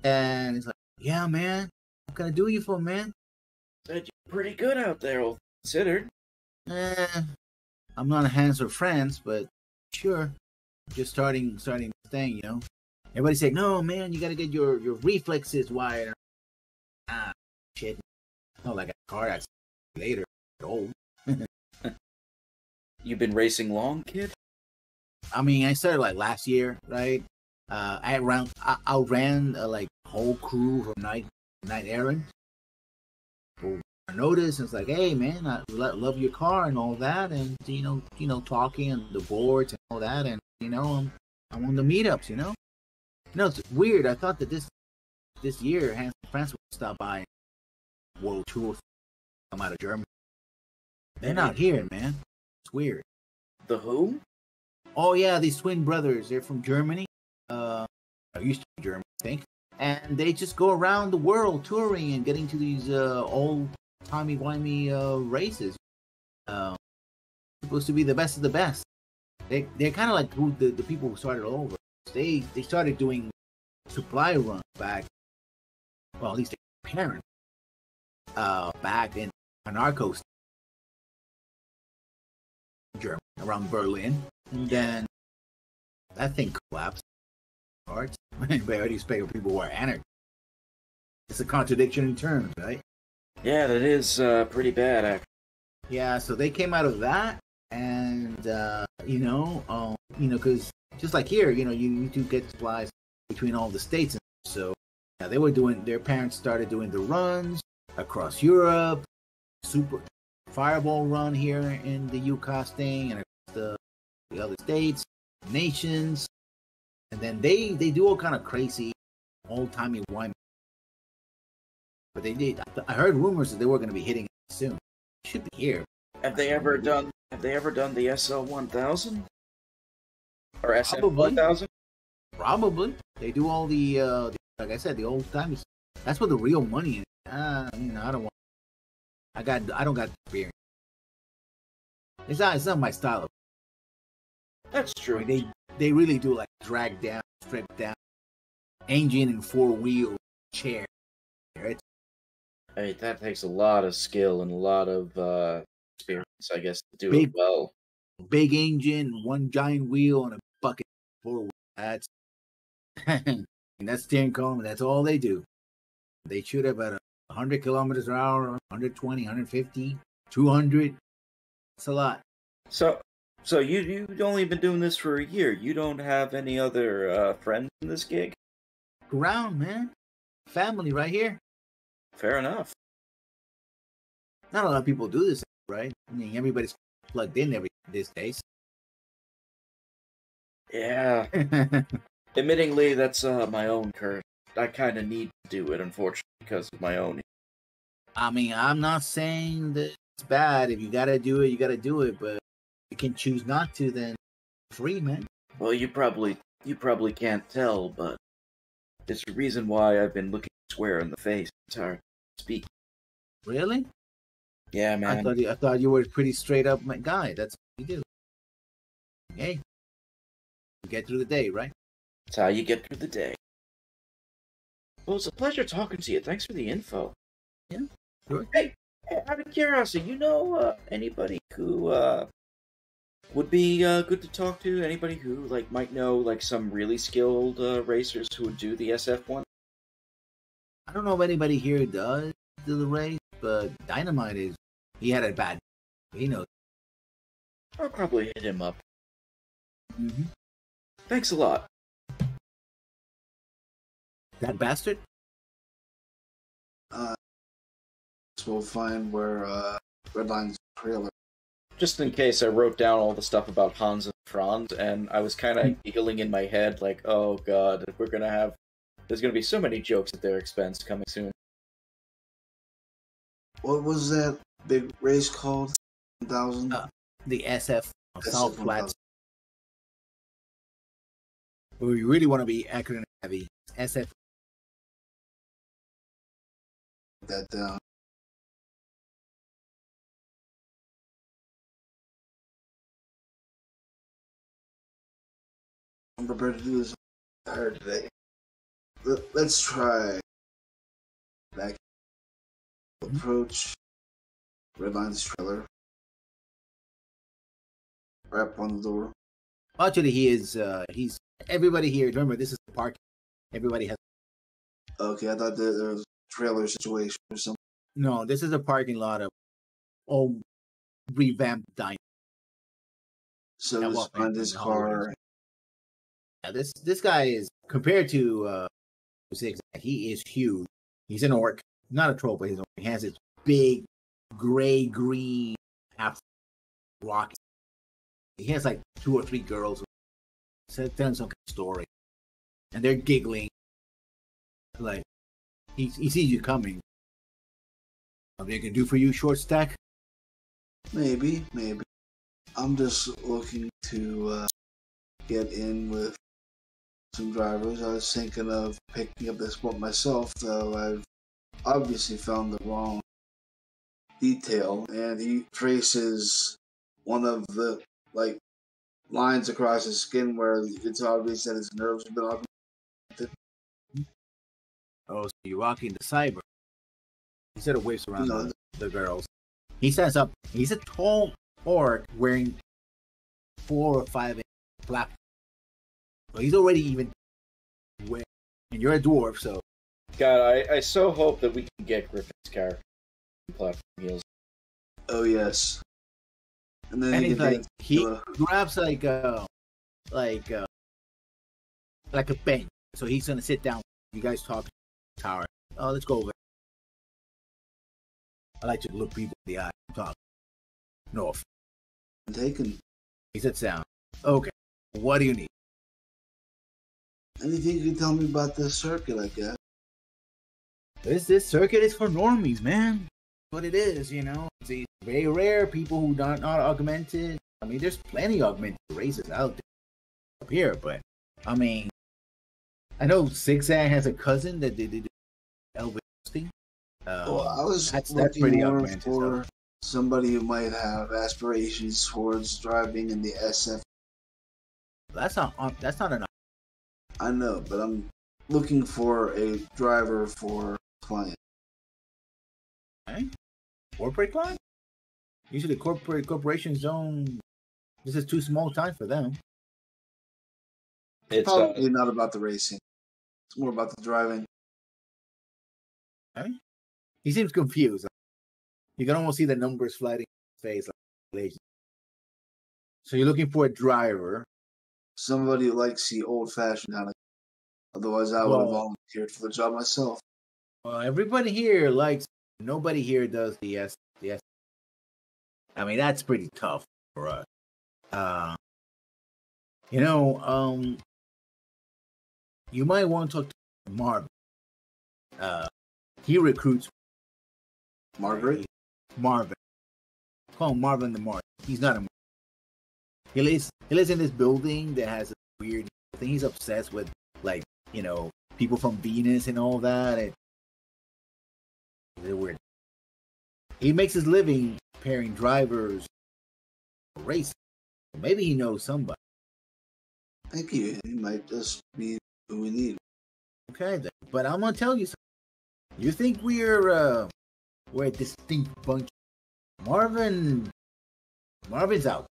B: like, yeah, man, what can I do you for, man?
C: Said you're pretty good out there, all considered.
B: I'm not a hands or friends, but sure. Just starting the thing, Everybody said, no, man, you got to get your reflexes wired. Ah, shit. Not like a car accident later. Old.
C: You've been racing long, kid?
B: I mean, I started like last year, right? I ran like whole crew from night errands. I noticed it's like, hey man, I love your car and all that, and you know, talking and the boards and all that, and I'm on the meetups, it's weird. I thought that this year Hans and France would stop by World Tour, come out of Germany. They're not here, man. It's weird.
C: The who?
B: Oh yeah, these twin brothers. They're from Germany. Used to be German, I think. And they just go around the world touring and getting to these old timey-wimey races. Supposed to be the best of the best. They're kind of like the people who started all over. They started doing supply runs back. Well, at least their parents back in Anarcho, Germany, around Berlin, and then that thing collapsed. Parts. Anybody already expect people who are anarchists. It's a contradiction in terms, right?
C: Yeah, that is pretty bad, actually.
B: Yeah, so they came out of that, and because just like here, you do get supplies between all the states, and so yeah, they were doing. Their parents started doing the runs across Europe, super fireball run here in the UCAS thing, and across the other states, nations. And then they do all kind of crazy, old-timey wine. But they did. I heard rumors that they were going to be hitting it soon. Should be here.
C: Have they ever done the SL 1000 or SF 1000?
B: Probably. They do all the like I said, the old timers. That's what the real money is. I don't want. I don't got experience. It's not my style.
C: That's true.
B: I mean, they really do like drag down, strip down, engine and 4-wheel chair. Right?
C: I mean, that takes a lot of skill and a lot of experience, I guess, to do it well.
B: Big engine, one giant wheel, and a bucket 4-wheel. That's and that's steering column. And that's all they do. They shoot about 100 kilometers an hour, 120, 150, 200. That's a lot.
C: So you've only been doing this for a year. You don't have any other friends in this gig?
B: Around, man. Family right here.
C: Fair enough.
B: Not a lot of people do this, right? I mean, everybody's plugged in these days.
C: Yeah. Admittingly, that's my own curse. I kind of need to do it, unfortunately, because of my own.
B: I mean, I'm not saying that it's bad. If you gotta do it, you gotta do it. But you can choose not to, then free, man.
C: Well, you probably can't tell, but it's the reason why I've been looking square in the face entire speak.
B: Really?
C: Yeah, man.
B: I thought you were a pretty straight up guy. That's what you do. Hey, you get through the day, right?
C: That's how you get through the day. Well, it's a pleasure talking to you. Thanks for the info.
B: Yeah, sure.
C: Hey, out of curiosity, you know anybody who would be good to talk to? Anybody who might know some really skilled racers who would do the SF1?
B: I don't know if anybody here does do the race, but Dynamite he had a bad. He knows.
C: I'll probably hit him up.
B: Mm-hmm.
C: Thanks a lot.
B: That bastard?
D: We'll find where Redline's trailer.
C: Just in case, I wrote down all the stuff about Hans and Franz, and I was kind of giggling in my head, like, oh god, there's gonna be so many jokes at their expense coming soon.
D: What was that big race called? 1000?
B: The SF South Flats. Well, you really want to be accurate and heavy. SF.
D: That down. I'm prepared to do this hard today. Let's try back approach Redline's trailer. Rap on the door.
B: Actually, he's Everybody here, remember, this is the park. Everybody has.
D: Okay, I thought there was a trailer situation or something.
B: No, this is a parking lot of all revamped diner.
D: So just find his car.
B: Yeah, this guy is compared to he is huge. He's an orc, not a troll, but he has this big gray green half rock. He has like 2 or 3 girls telling some kind of story, and they're giggling. Like he sees you coming. Something I can do for you, short stack?
D: Maybe. I'm just looking to get in with some drivers. I was thinking of picking up this one myself, though I've obviously found the wrong detail, and he traces one of the lines across his skin where it's obvious that his nerves have been augmented.
B: Oh, so you're walking the cyber. He sort of waves around the girls. He stands up. He's a tall orc wearing 4 or 5 inch black. So he's already even wearing, and you're a dwarf, so.
C: God, I so hope that we can get Griffin's character platform heels.
D: Oh yes. And then
B: he grabs like a bench. So he's gonna sit down. You guys talk to the tower. Oh, let's go over. I like to look people in the eye and talk. No offense.
D: I'm taken.
B: He sits down. Okay. What do you need?
D: Anything you can tell me about this circuit, I guess.
B: This circuit is for normies, man. What it is, you know. It's very rare people who are not augmented. I mean, there's plenty of augmented races out there up here, but I mean, I know Zigzag has a cousin that did Elvis thing.
D: Well, I was looking more for somebody who might have aspirations towards driving in the SF.
B: That's not enough.
D: I know, but I'm looking for a driver for client.
B: Okay. Corporate client? Usually corporations don't. This is too small time for them.
D: It's probably not about the racing. It's more about the driving.
B: Okay. He seems confused. You can almost see the numbers flying in his face. So you're looking for a driver.
D: Somebody who likes the old-fashioned kind of. Otherwise, I would have volunteered for the job myself.
B: Well, everybody here likes. Nobody here does the S. I mean, that's pretty tough for us. You might want to talk to Marvin. He recruits.
D: Margaret?
B: Marvin. Call him Marvin the Marvin. He's not a. He lives in this building that has a weird thing. He's obsessed with people from Venus and all that. It's weird. He makes his living pairing drivers for racing. Maybe he knows somebody.
D: Thank you. He might just be who we need.
B: Okay, then. But I'm gonna tell you something. You think we're a distinct bunch? Marvin's out.